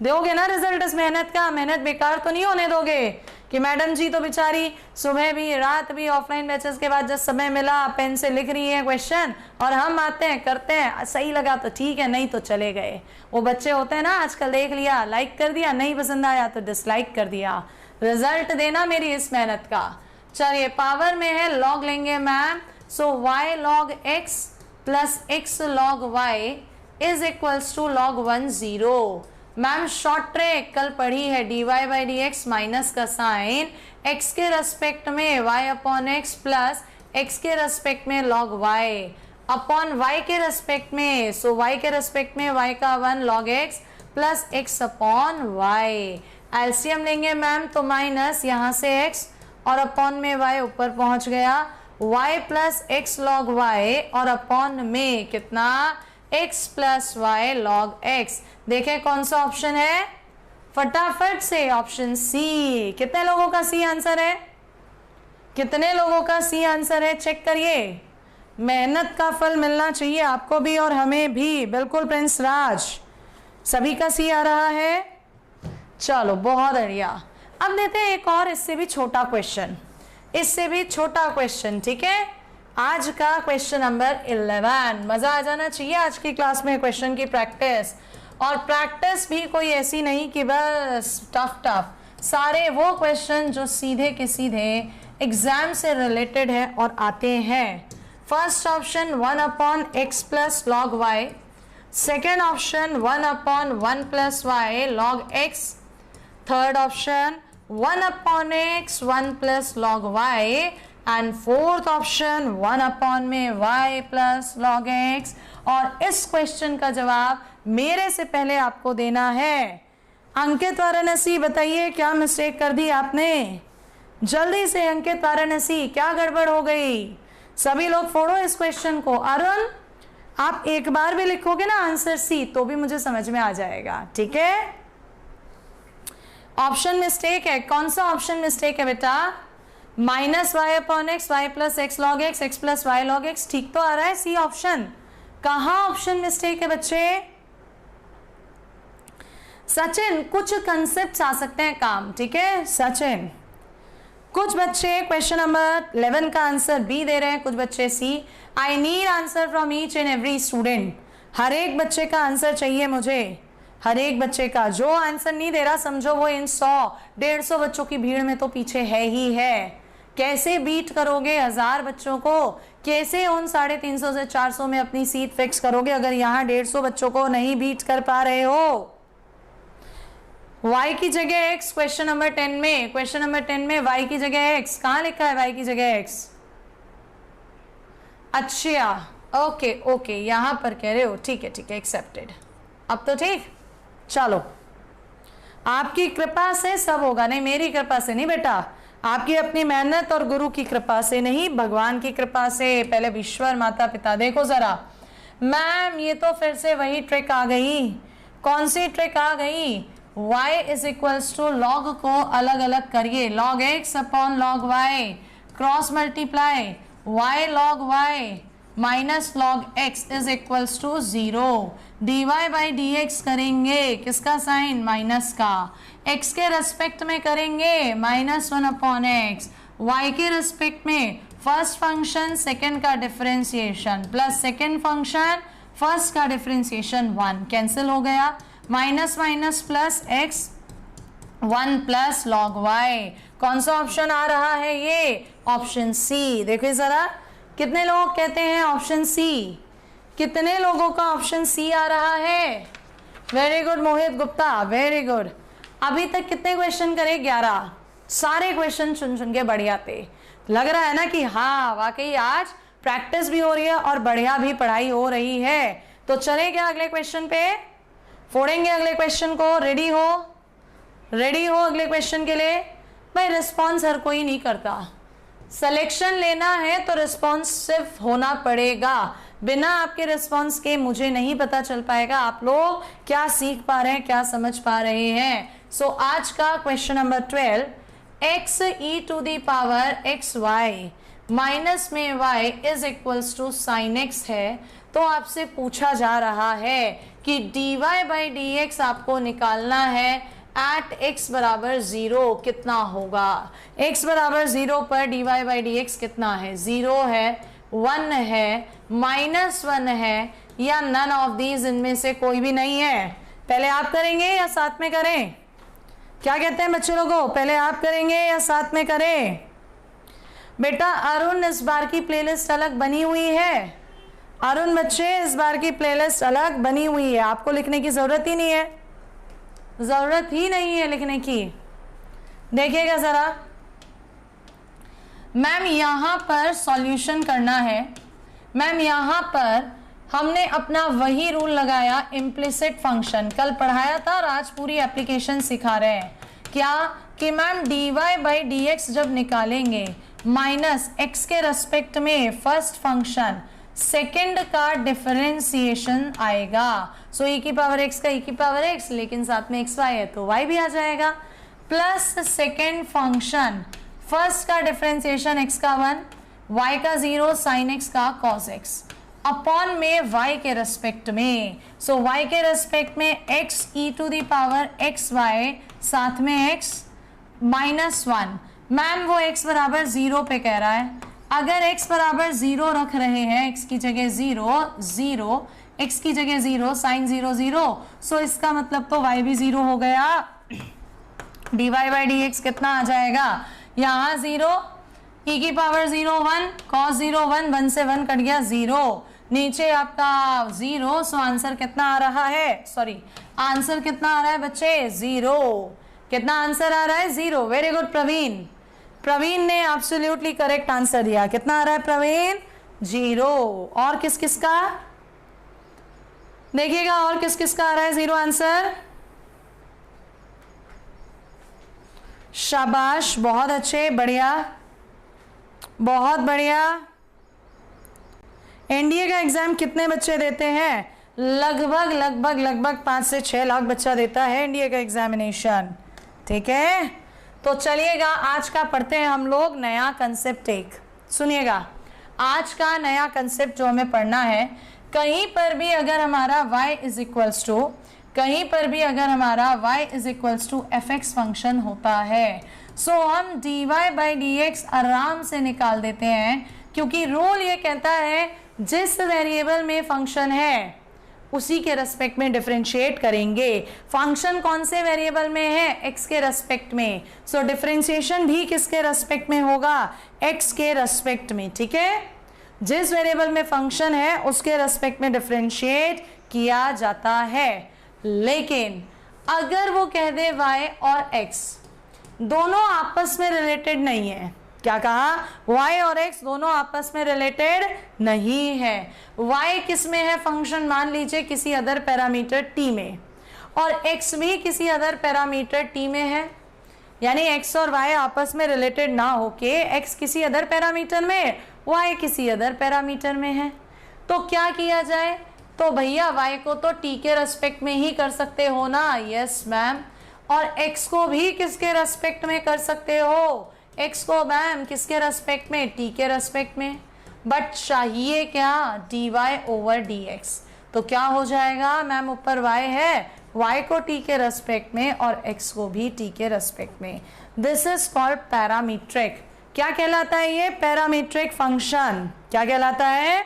दोगे ना रिजल्ट इस मेहनत का? मेहनत बेकार तो नहीं होने दोगे कि मैडम जी तो बेचारी सुबह भी रात भी ऑफलाइन बैचेस के बाद जब समय मिला पेन से लिख रही है क्वेश्चन, और हम आते हैं करते हैं, सही लगा तो ठीक है, नहीं तो चले गए। वो बच्चे होते हैं ना आजकल, देख लिया लाइक कर दिया, नहीं पसंद आया तो डिसलाइक कर दिया। रिजल्ट देना मेरी इस मेहनत का। चलिए पावर में है, लॉग लेंगे ma'am. So y log x plus x log y is equals to log 1 0। Ma'am short trick कल पढ़ी है, dy by D X minus का साइन x के रेस्पेक्ट में y अपॉन x प्लस x के रेस्पेक्ट में log y अपॉन y के रेस्पेक्ट में, सो y के रेस्पेक्ट में y का 1 log x plus x upon y। LCM लेंगे मैम तो माइनस यहाँ से x और अपॉन में y ऊपर पहुंच गया, y plus X log y और अपॉन में कितना x plus Y log x। देखें कौन सा ऑप्शन है, फटाफट से ऑप्शन सी। कितने लोगों का सी आंसर है? कितने लोगों का सी आंसर है? चेक करिए। मेहनत का फल मिलना चाहिए आपको भी और हमें भी। बिल्कुल प्रिंस राज, सभी का सी आ रहा है। चलो बहुत बढ़िया। अब देते हैं एक और इससे भी छोटा क्वेश्चन, इससे भी छोटा क्वेश्चन। ठीक है, आज का क्वेश्चन नंबर 11। मजा आ जाना चाहिए आज की क्लास में क्वेश्चन की प्रैक्टिस, और प्रैक्टिस भी कोई ऐसी नहीं कि बस टफ टफ, सारे वो क्वेश्चन जो सीधे के सीधे एग्जाम से रिलेटेड है और आते हैं। First option 1 upon X plus log Y, second option 1 upon 1 plus Y log X, third option 1 upon x 1 plus log y, and fourth option 1 upon में y plus log x। और इस question का जवाब मेरे से पहले आपको देना है। अंकित वाराणसी बताइए क्या मिस्टेक कर दी आपने? जल्दी से अंकित वाराणसी, क्या गड़बड़ हो गई? सभी लोग फोड़ो इस क्वेश्चन को। अरुण आप एक बार भी लिखोगे ना आंसर सी तो भी मुझे समझ में आ जाएगा। ठीक है, ऑप्शन मिस्टेक है। कौन सा ऑप्शन मिस्टेक है बेटा? Minus Y upon X, Y plus X log X, X plus Y log X. ठीक तो आ रहा है सी ऑप्शन। कहाँ ऑप्शन मिस्टेक है बच्चे? सचिन कुछ कंसेप्ट आ सकते हैं काम। ठीक है सचिन, कुछ बच्चे क्वेश्चन नंबर 11 का आंसर बी दे रहे हैं, कुछ बच्चे C. I need answer from each and every student. हर एक बच्चे का आंसर चाहिए मुझे, हर एक बच्चे का। जो आंसर नहीं दे रहा समझो वो इन 100-150 बच्चों की भीड़ में तो पीछे है ही है। कैसे बीट करोगे 1000 बच्चों को? कैसे उन 350 से 400 में अपनी सीट फिक्स करोगे अगर यहाँ 150 बच्चों को नहीं बीट कर पा रहे हो? y की जगह x क्वेश्चन नंबर 10 में, क्वेश्चन नंबर 10 में y की जगह x। कहाँ लिखा है y की जगह x? अच्छा ओके ओके, यहाँ पर कह रहे हो। ठीक है ठीक है, एक्सेप्टेड। अब तो ठीक। चलो आपकी कृपा से सब होगा। नहीं मेरी कृपा से नहीं बेटा, आपकी अपनी मेहनत और गुरु की कृपा से नहीं, भगवान की कृपा से। पहले ईश्वर माता पिता। देखो जरा मैम, ये तो फिर से वही ट्रिक आ गई। कौन सी ट्रिक आ गई? y is equals to log को अलग अलग करिए, log x upon log y, cross multiply y लॉग y minus log x is equals to 0। dy by D X करेंगे, किसका साइन? माइनस का। x के रेस्पेक्ट में करेंगे -1 अपॉन x, y के रेस्पेक्ट में फर्स्ट फंक्शन सेकंड का differentiation plus second function first का डिफरेंशिएशन 1 कैंसिल हो गया। Minus minus plus X 1 plus log Y. कौन सा ऑप्शन आ रहा है? ये ऑप्शन सी। देखिए जरा, कितने लोग कहते हैं ऑप्शन सी? कितने लोगों का ऑप्शन सी आ रहा है? वेरी गुड मोहित गुप्ता, वेरी गुड। अभी तक कितने क्वेश्चन करे? 11। सारे क्वेश्चन चुन चुन के बढ़िया थे। लग रहा है ना कि हाँ वाकई आज प्रैक्टिस भी हो रही है और बढ़िया भी पढ़ाई हो रही है। तो चले क्या अगले क्वेश्चन पे? फोड़ेंगे अगले क्वेश्चन को। रेडी हो? रेडी हो अगले क्वेश्चन के लिए? भाई रिस्पॉन्स हर कोई नहीं करता, सिलेक्शन लेना है तो रिस्पॉन्सिव होना पड़ेगा। बिना आपके रिस्पॉन्स के मुझे नहीं पता चल पाएगा आप लोग क्या सीख पा रहे हैं, क्या समझ पा रहे हैं। सो आज का question number 12, x E to the power x y minus में y is equals to sine x है। तो आपसे पूछा जा रहा है कि d Y by D x आपको निकालना है एट x बराबर 0 कितना होगा? x बराबर 0 पर dy बाई डी एक्स कितना है? 0 है, 1 है, -1 है, या नन ऑफ दीज, इनमें से कोई भी नहीं है। पहले आप करेंगे या साथ में करें? क्या कहते हैं बच्चे लोगों, पहले आप करेंगे या साथ में करें? बेटा अरुण, इस बार की प्लेलिस्ट अलग बनी हुई है। अरुण बच्चे, इस बार की प्लेलिस्ट अलग बनी हुई है, आपको लिखने की जरूरत ही नहीं है, जरूरत ही नहीं है लिखने की। देखिएगा जरा, मैम यहां पर सॉल्यूशन करना है। मैम यहां पर हमने अपना वही रूल लगाया, इम्प्लिसिट फंक्शन कल पढ़ाया था और आज पूरी एप्लीकेशन सिखा रहे हैं। क्या कि ma'am D Y by D X जब निकालेंगे माइनस एक्स के रेस्पेक्ट में फर्स्ट फंक्शन, सेकेंड का डिफरेंशिएशन आएगा। सो ई की पावर एक्स का ई की पावर एक्स, लेकिन साथ में एक्स वाई है तो वाई भी आ जाएगा, प्लस सेकेंड फंक्शन, फर्स्ट का डिफरेंशिएशन एक्स का 1, वाई का 0, साइन एक्स का कॉस एक्स, अपॉन में वाई के रेस्पेक्ट में। सो वाई के रेस्पेक्ट में X E to the power x Y, साथ में एक्स -1। मैम वो एक्स बराबर 0 पे कह रहा है, अगर x बराबर 0 रख रहे हैं, x की जगह 0 0, x की जगह 0, साइन 0 0, सो इसका मतलब तो y भी 0 हो गया। dy बाई डी एक्स कितना आ जाएगा? यहाँ 0, e की पावर 0 1, cos 0 1, 1 से 1 कट गया 0, नीचे आपका 0, सो आंसर कितना आ रहा है? सॉरी, आंसर कितना आ रहा है बच्चे? 0। कितना आंसर आ रहा है? 0। वेरी गुड प्रवीण, प्रवीण ने एब्सोल्युटली करेक्ट आंसर दिया। कितना आ रहा है प्रवीण? 0। और किस किस का देखिएगा, और किस किस का आ रहा है 0 आंसर? शाबाश, बहुत अच्छे, बढ़िया, बहुत बढ़िया। एनडीए का एग्जाम कितने बच्चे देते हैं? लगभग लगभग लगभग 5 से 6 लाख बच्चा देता है एनडीए का एग्जामिनेशन। ठीक है, तो चलिएगा आज का पढ़ते हैं हम लोग नया कंसेप्ट। एक सुनिएगा, आज का नया कंसेप्ट जो हमें पढ़ना है, कहीं पर भी अगर हमारा y इज इक्वल्स टू, कहीं पर भी अगर हमारा y is equals to F X function होता है, सो हम dy बाई डी एक्स आराम से निकाल देते हैं, क्योंकि रूल ये कहता है जिस वेरिएबल में फंक्शन है उसी के रेस्पेक्ट में डिफरेंशिएट करेंगे। फंक्शन कौन से वेरिएबल में है? x के रेस्पेक्ट में, सो डिफरेंशिएशन भी किसके रेस्पेक्ट में होगा? x के रेस्पेक्ट में। ठीक है, जिस वेरिएबल में फंक्शन है उसके रेस्पेक्ट में डिफरेंशिएट किया जाता है। लेकिन अगर वो कह दे y और x दोनों आपस में रिलेटेड नहीं है, क्या कहा? y और x दोनों आपस में रिलेटेड नहीं है। y किस में है फंक्शन? मान लीजिए किसी अदर पैरामीटर t में, और x भी किसी अदर पैरामीटर t में है, यानी x और y आपस में रिलेटेड ना होके x किसी अदर पैरामीटर में, y किसी अदर पैरामीटर में है। तो क्या किया जाए? तो भैया y को तो t के रेस्पेक्ट में ही कर सकते हो ना? Yes ma'am. और x को भी किसके रेस्पेक्ट में कर सकते हो? x को मैम किसके रेस्पेक्ट में? t के रेस्पेक्ट में। बट चाहिए क्या? dy over dx। तो क्या हो जाएगा मैम? ऊपर y है, y को t के रेस्पेक्ट में और x को भी t के रेस्पेक्ट में। This is called parametric. क्या कहलाता है ये? Parametric function. क्या कहलाता है?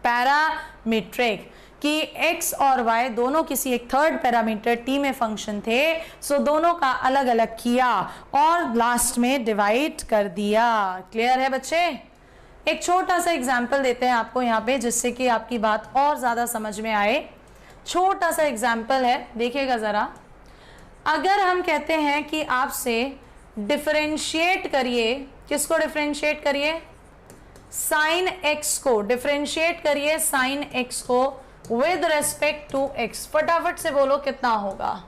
पैरामीट्रिक। कि x और y दोनों किसी एक थर्ड पैरामीटर t में फंक्शन थे, सो दोनों का अलग अलग किया और लास्ट में डिवाइड कर दिया। क्लियर है बच्चे? एक छोटा सा एग्जाम्पल देते हैं आपको यहाँ पे, जिससे कि आपकी बात और ज़्यादा समझ में आए। छोटा सा एग्जाम्पल है, देखिएगा ज़रा। अगर हम कहते हैं कि आपसे डिफरेंशिएट करिए, किसको डिफरेंशिएट करिए? साइन x को डिफरेंशिएट करिए, साइन x को विद रेस्पेक्ट टू x। फटाफट से बोलो कितना होगा,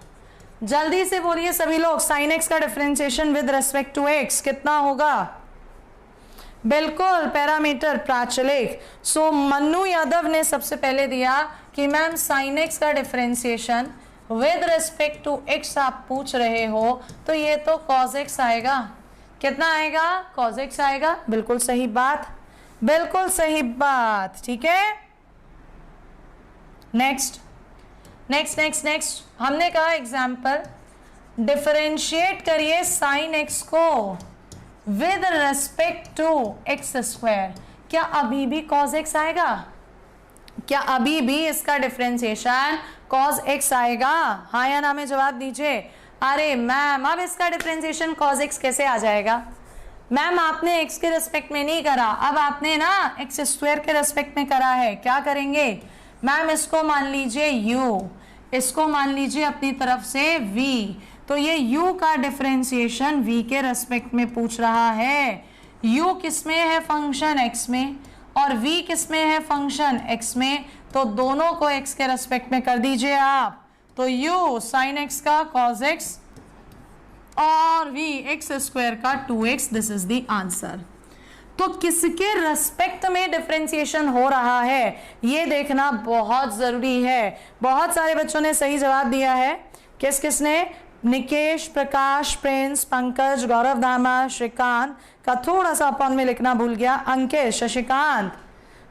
जल्दी से बोलिए सभी लोग। साइन x का differentiation with respect to x कितना होगा? बिल्कुल, पैरामीटर प्राचलिक। सो मन्नू यादव ने सबसे पहले दिया कि मैम साइन x का differentiation with respect to x आप पूछ रहे हो, तो ये तो cos x आएगा। कितना आएगा? cos x आएगा। बिल्कुल सही बात, बिल्कुल सही बात। ठीक है, नेक्स्ट नेक्स्ट नेक्स्ट नेक्स्ट हमने कहा एग्जाम्पल, डिफरेंशिएट करिए साइन x को with respect to X square. क्या अभी भी cos x आएगा? क्या अभी भी इसका डिफरेंशिएशन cos x आएगा? हाँ या ना में जवाब दीजिए। अरे मैम अब इसका डिफरेंशिएशन cos x कैसे आ जाएगा? मैम आपने x के रेस्पेक्ट में नहीं करा, अब आपने ना एक्स स्क्वायर के रेस्पेक्ट में करा है। क्या करेंगे मैम? इसको मान लीजिए u, इसको मान लीजिए अपनी तरफ से v। तो ये u का डिफरेंशिएशन v के रेस्पेक्ट में पूछ रहा है। u किस में है? फंक्शन x में, और v किस में है? फंक्शन x में। तो दोनों को x के रेस्पेक्ट में कर दीजिए आप। तो u साइन x का cos x और v एक्स स्क्वायर का 2x, this is the answer. तो किसके रेस्पेक्ट में डिफरेंशिएशन हो रहा है ये देखना बहुत जरूरी है। बहुत सारे बच्चों ने सही जवाब दिया है। किस किसने? निकेश, प्रकाश, प्रिंस, पंकज, गौरव धामा, श्रीकांत का थोड़ा सा अपॉन में लिखना भूल गया, अंकित, शशिकांत।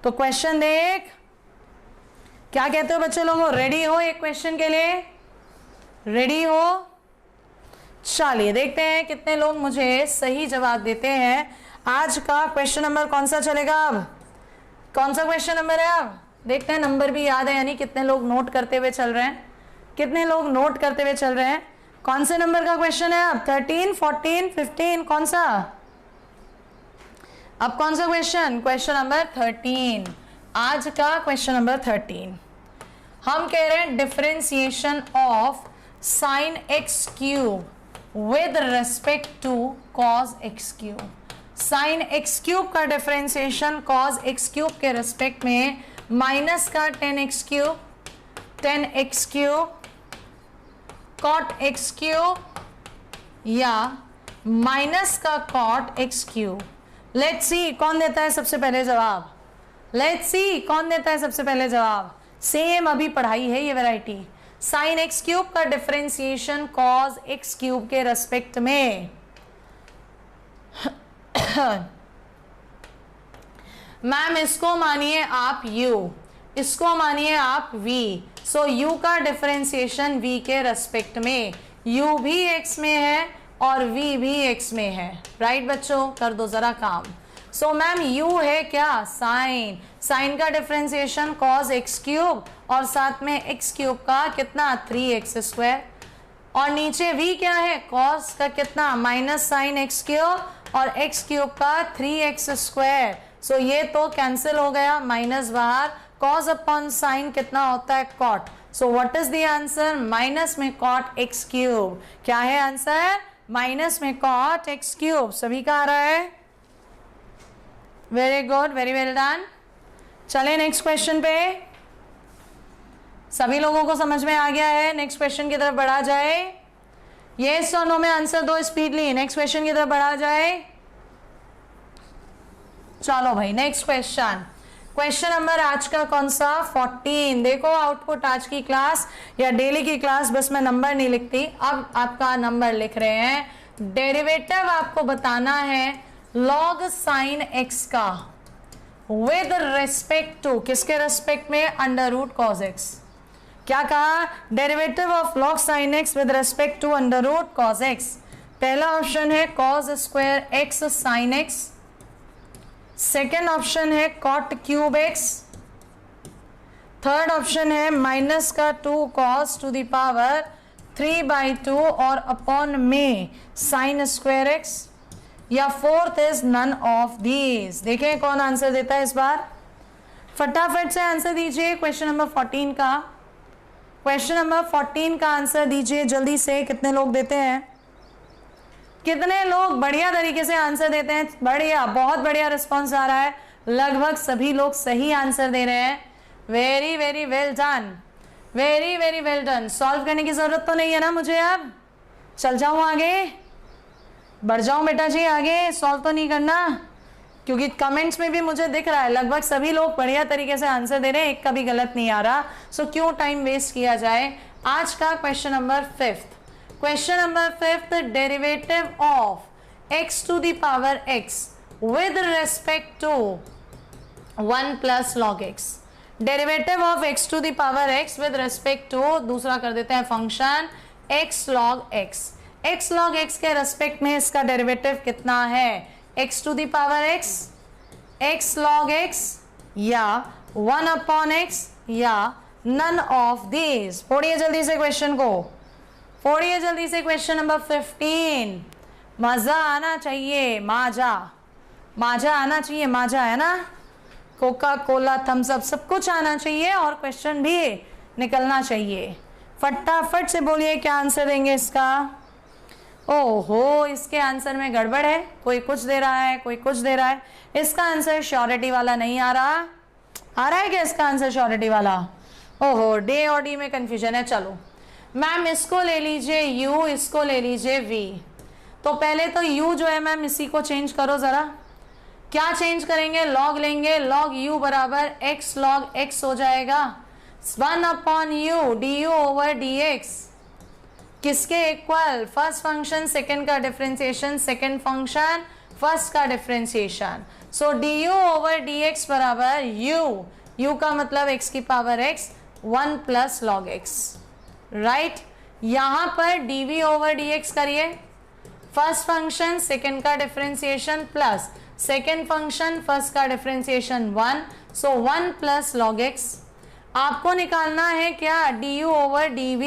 तो क्वेश्चन देख, क्या कहते हो बच्चे लोगों? रेडी हो एक क्वेश्चन के लिए? रेडी हो? चलिए देखते हैं कितने लोग मुझे सही जवाब देते हैं। आज का क्वेश्चन नंबर कौन सा चलेगा? अब कौन सा क्वेश्चन नंबर है? अब देखते हैं, नंबर भी याद है, यानी कितने लोग नोट करते हुए चल रहे हैं, कितने लोग नोट करते हुए चल रहे हैं। कौन से नंबर का क्वेश्चन है? अब 13, 14, 15, कौन सा? अब कौन सा क्वेश्चन? Question number 13। आज का क्वेश्चन नंबर 13 हम कह रहे हैं differentiation of sine X cube with respect to cos x cube. Sine X cube का डिफरेंशिएशन cos x क्यूब के रेस्पेक्ट में माइनस का 10x cube, 10x cube, cot x cube या माइनस का cot x cube. Let's see कौन देता है सबसे पहले जवाब। लेट्स सी कौन देता है सबसे पहले जवाब। सेम अभी पढ़ाई है ये वैरायटी। साइन एक्स क्यूब का डिफरेंशिएशन cos x क्यूब के रेस्पेक्ट में मैम इसको मानिए आप u, इसको मानिए आप v। सो u का डिफरेंशिएशन v के रेस्पेक्ट में, u भी x में है और v भी x में है। राइट बच्चों, कर दो जरा काम। सो मैम u है क्या? साइन, साइन का डिफरेंशिएशन cos x क्यूब और साथ में x क्यूब का कितना? 3x स्क्वायर, और नीचे v क्या है? cos का कितना? माइनस साइन x क्यूब और x क्यूब का 3x स्क्वायर। सो ये तो कैंसिल हो गया, माइनस बाहर, cos अपॉन साइन कितना होता है? cot। So what is the answer? Minus में cot x क्यूब। क्या है आंसर? माइनस में cot x क्यूब। सभी का आ रहा है? Very good, very well done. चले नेक्स्ट क्वेश्चन पे। सभी लोगों को समझ में आ गया है? नेक्स्ट क्वेश्चन की तरफ बढ़ा जाए। यस और नो में आंसर दो स्पीडली। नेक्स्ट क्वेश्चन की तरफ बढ़ा जाए। चलो भाई नेक्स्ट क्वेश्चन। क्वेश्चन नंबर आज का कौन सा? 14। देखो आउटपुट आज की क्लास या डेली की क्लास, बस मैं नंबर नहीं लिखती, अब आपका नंबर लिख रहे हैं। डेरिवेटिव आपको बताना है लॉग साइन एक्स का विद रेस्पेक्ट टू, किसके रेस्पेक्ट में? Under root cos x. क्या कहा? Derivative of log sine x with respect to under root cos x. पहला ऑप्शन है cos square x sine x, second option है cot cube x, third option है minus का 2 cos to the power 3/2 और upon में sine square X, या fourth is none of these. देखें कौन आंसर देता है इस बार, फटाफट से आंसर दीजिए क्वेश्चन नंबर 14 का। क्वेश्चन नंबर 14 का आंसर दीजिए जल्दी से। कितने लोग देते हैं, कितने लोग बढ़िया तरीके से आंसर देते हैं? बढ़िया, बहुत बढ़िया रिस्पॉन्स आ रहा है, लगभग सभी लोग सही आंसर दे रहे हैं। Very very well done, very very well done. Solve करने की जरूरत तो नहीं है ना मुझे, अब चल जाऊं आगे, बढ़ जाऊं बेटा जी आगे, सॉल्व तो नहीं करना? क्योंकि कमेंट्स में भी मुझे दिख रहा है लगभग सभी लोग बढ़िया तरीके से आंसर दे रहे हैं, एक का भी गलत नहीं आ रहा। सो क्यों टाइम वेस्ट किया जाए। आज का question number 5, question number 5, derivative of x to the power x with respect to 1 plus log x। Derivative of x to the power x with respect to, दूसरा कर देते हैं function x log x। x log x के respect में इसका derivative कितना है, x to the power x, x log x, या 1 अपॉन x, या नन ऑफ दिस। पढ़िए जल्दी से क्वेश्चन को, पढ़िए जल्दी से क्वेश्चन नंबर 15। मजा आना चाहिए, माजा, माजा आना चाहिए, माजा है ना, कोका कोला थम्स अप सब कुछ आना चाहिए और क्वेश्चन भी निकलना चाहिए। फटाफट से बोलिए क्या आंसर देंगे इसका। ओहो, इसके आंसर में गड़बड़ है, कोई कुछ दे रहा है, कोई कुछ दे रहा है। इसका आंसर श्योरिटी वाला नहीं आ रहा, आ रहा है क्या इसका आंसर श्योरिटी वाला? ओहो, डे और डी में कंफ्यूजन है। चलो मैम इसको ले लीजिए u, इसको ले लीजिए v। तो पहले तो u जो है मैम इसी को चेंज करो जरा। क्या चेंज करेंगे, लॉग लेंगे, लॉग u बराबर x log x हो जाएगा, 1 upon u du over dx। किसके इक्वल, फर्स्ट फंक्शन सेकंड का डिफरेंशिएशन, सेकंड फंक्शन फर्स्ट का डिफरेंशिएशन। सो du ओवर dx बराबर u का मतलब x की power x 1 plus log x, right. यहां पर dv ओवर dx करिए, फर्स्ट फंक्शन सेकंड का differentiation plus second function first का डिफरेंशिएशन 1, सो 1 प्लस log x। आपको निकालना है क्या, du ओवर dv।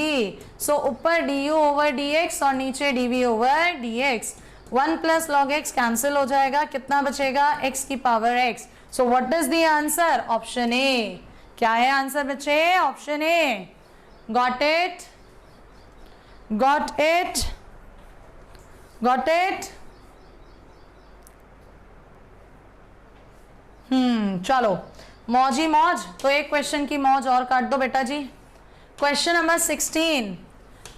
सो ऊपर du ओवर dx और नीचे dv over dx। 1 plus log x cancel हो जाएगा, कितना बचेगा, x की power x। So what is the answer, option A. क्या है आंसर बच्चे, option A. Got it, got it, got it. चलो मौज ही मौज, तो एक क्वेश्चन की मौज और काट दो बेटा जी। क्वेश्चन नंबर 16,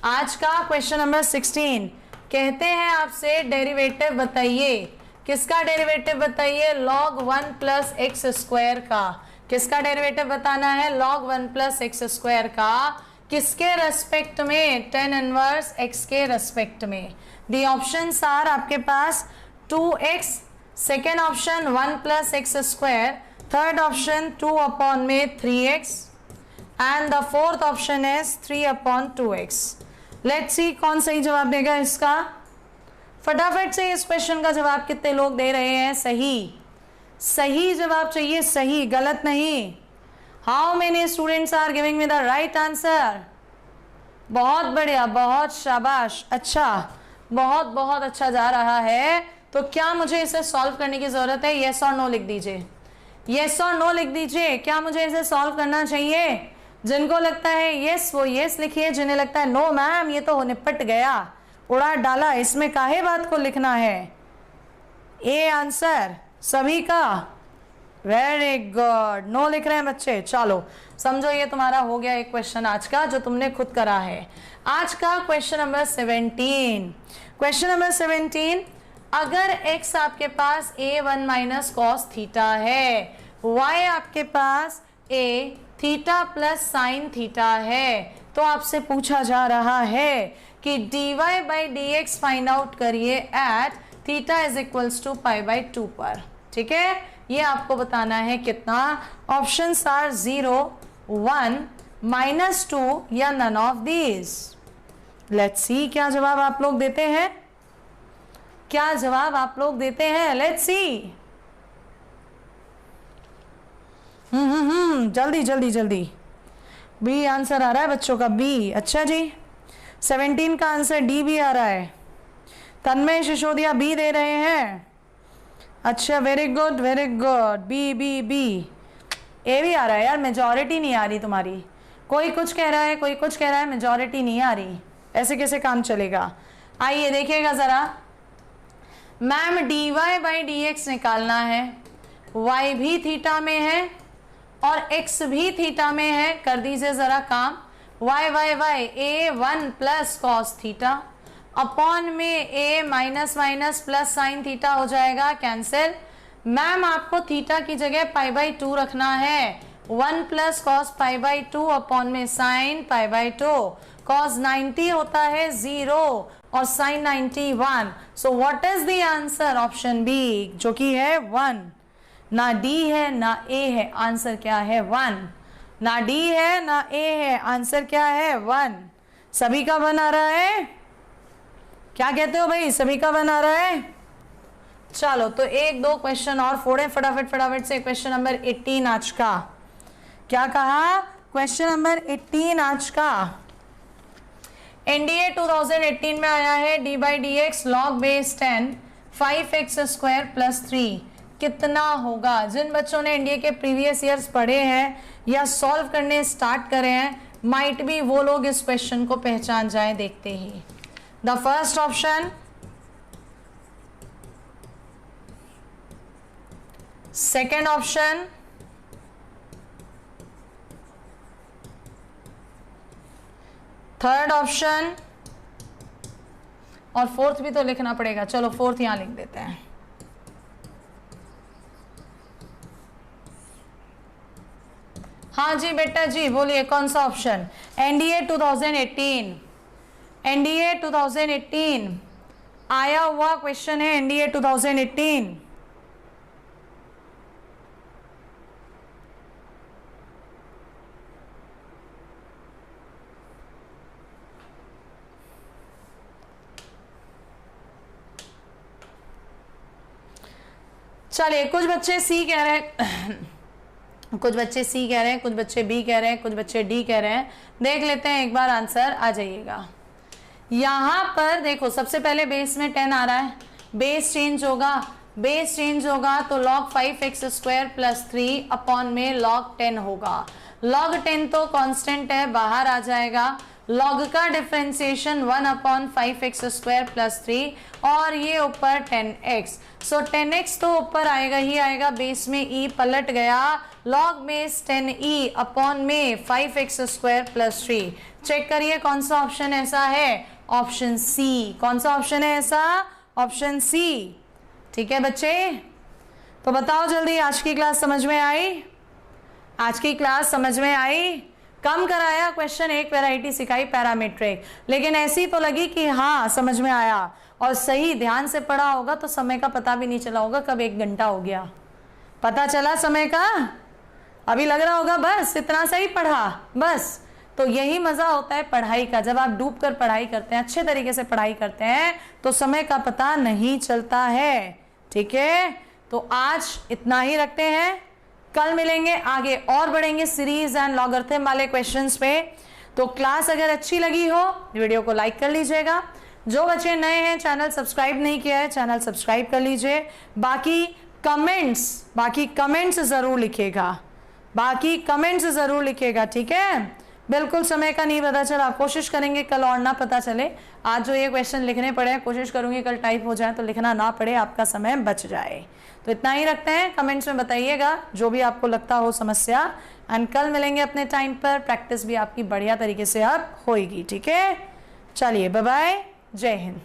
आज का क्वेश्चन नंबर 16 कहते हैं आपसे डेरिवेटिव बताइए। किसका डेरिवेटिव बताइए, log 1 प्लस एक्स स्क्वायर का। किसका डेरिवेटिव बताना है, log 1 प्लस एक्स स्क्वायर का। किसके रेस्पेक्ट में, tan इनवर्स x के रेस्पेक्ट में। दी ऑप्शंस आर आपके पास 2x, second option 1 plus x square, third option 2 upon में 3x, and the fourth option is 3 upon 2x। Let's see कौन सही जवाब देगा इसका। फटाफट से इस क्वेश्चन का जवाब कितने लोग दे रहे हैं, सही, सही जवाब चाहिए, सही, गलत नहीं। How many students are giving me the right answer. बहुत बढ़िया, बहुत शाबाश, अच्छा, बहुत बहुत अच्छा जा रहा है। तो क्या मुझे इसे सॉल्व करने की जरूरत है, येस और नो लिख दीजिए, येस और नो लिख दीजिए। क्या मुझे इसे सॉल्व करना चाहिए? जिनको लगता है येस वो येस लिखिए, जिन्हें लगता है नो मैम ये तो निपट गया, उड़ा डाला, इसमें काहे बात को लिखना है। ए आंसर सभी का, वेरी गुड, नो लिख रहे हैं बच्चे। चलो समझो ये तुम्हारा हो गया एक क्वेश्चन आज का जो तुमने खुद करा है। आज का क्वेश्चन नंबर 17, क्वेश्चन नंबर 17, अगर x आपके पास a1 माइनस कॉस थीटा है, y आपके पास a theta plus sine theta है, तो आपसे पूछा जा रहा है कि dy by dx find out करिए at theta is equals to pi by 2 पर। ठीक है, ये आपको बताना है कितना। ऑप्शंस आर 0, 1, -2 या none of these. Let's see क्या जवाब आप लोग देते हैं, क्या जवाब आप लोग देते हैं, लेट्स सी। जल्दी जल्दी जल्दी, बी आंसर आ रहा है बच्चों का, बी। अच्छा जी, 17 का आंसर डी भी आ रहा है। तन्मय सिसोदिया बी दे रहे हैं। अच्छा, very good very good, B B B. A भी आ रहा है यार, मेजॉरिटी नहीं आ रही तुम्हारी। कोई कुछ कह रहा है, कोई कुछ कह रहा है, मेजॉरिटी नहीं आ रही। ऐसे कैसे काम चलेगा? आइए देखिएगा जरा। मैम dy बाई dx निकालना है। y भी थीटा में है और x भी थीटा में है। कर दीजिए जरा काम। y y y a 1 plus cos theta upon में a minus minus plus sine theta हो जाएगा, कैंसिल। मैम आपको थीटा की जगह पाई बाई 2 रखना है। 1 plus cos pi by 2 upon में साइन पाई बाई 2। कॉस 90 होता है 0 और sine 91। So what is the answer? Option B, जो कि है 1। ना डी है ना ए है, आंसर क्या है? 1। ना डी है ना ए है, आंसर क्या है? 1। सभी का 1 आ रहा है? क्या कहते हो भाई, सभी का 1 आ रहा है? चलो तो एक दो क्वेश्चन और फोड़े फटाफट फटाफट से। क्वेश्चन नंबर 18 आज का। क्या कहा? क्वेश्चन नंबर 18 आज का। एनडीए 2018 में आया है D by D x log base 10 5x square plus 3 कितना होगा? जिन बच्चों ने एनडीए के प्रीवियस ईयर्स पढ़े हैं या सॉल्व करने स्टार्ट करे हैं, माइट भी वो लोग इस क्वेश्चन को पहचान जाए देखते ही। The first option, second option, third option और फोर्थ भी तो लिखना पड़ेगा। चलो फोर्थ यहां लिख देते हैं। हाँ जी बेटा जी, बोलिए कौन सा ऑप्शन? एनडीए 2018, एनडीए 2018 आया हुआ क्वेश्चन है। एनडीए 2018 चलिए, कुछ बच्चे सी कह रहे हैं कुछ बच्चे सी कह रहे हैं, कुछ बच्चे बी कह रहे हैं, कुछ बच्चे डी कह रहे हैं। देख लेते हैं एक बार, आंसर आ जाइएगा। यहां पर देखो, सबसे पहले बेस में 10 आ रहा है, बेस चेंज होगा, बेस चेंज होगा तो log 5x square plus 3 upon में log 10 होगा। log 10 तो कांस्टेंट है, बाहर आ जाएगा। log का differentiation 1 upon 5x square plus 3 और ये ऊपर 10x। सो 10x तो ऊपर आएगा ही आएगा, बेस में e पलट गया, log बेस 10e अपॉन में 5x स्क्वायर प्लस 3। चेक करिए कौन सा ऑप्शन ऐसा है? Option C. कौन सा ऑप्शन है ऐसा? Option C. ठीक है बच्चे, तो बताओ जल्दी, आज की क्लास समझ में आई? आज की क्लास समझ में आई? कम कराया क्वेश्चन, एक वैरायटी सिखाई पैरामीट्रिक, लेकिन ऐसी तो लगी कि हाँ समझ में आया और सही ध्यान से पढ़ा होगा तो समय का पता भी नहीं चला होगा कब 1 घंटा हो गया। पता चला समय का? अभी लग रहा होगा बस इतना सही पढ़ा बस। तो यही मजा होता है पढ़ाई का, जब आप डूब कर पढ़ाई करते हैं, अच्छे तरीके से पढ़ाई करते हैं तो समय का पता नहीं चलता है। ठीक है, तो आज इतना ही रखते हैं, कल मिलेंगे, आगे और बढ़ेंगे सीरीज एंड लॉगरिथम वाले क्वेश्चंस पे। तो क्लास अगर अच्छी लगी हो वीडियो को लाइक कर लीजिएगा। जो बच्चे नए हैं, चैनल सब्सक्राइब नहीं किया है, चैनल सब्सक्राइब कर लीजिए। बाकी कमेंट्स जरूर लिखिएगा, बाकी कमेंट्स जरूर लिखिएगा। ठीक है, बिल्कुल समय का नहीं पता चला, कोशिश करेंगे कल और ना पता चले। आज जो ये क्वेश्चन लिखने पड़े हैं, कोशिश करूंगी कल टाइप हो जाए तो लिखना ना पड़े, आपका समय बच जाए। तो इतना ही रखते हैं, कमेंट्स में बताइएगा जो भी आपको लगता हो समस्या। एंड कल मिलेंगे अपने टाइम पर, प्रैक्टिस भी आपकी बढ़िया तरीके से अब होएगी। ठीक है, चलिए बाय बाय, जय हिंद।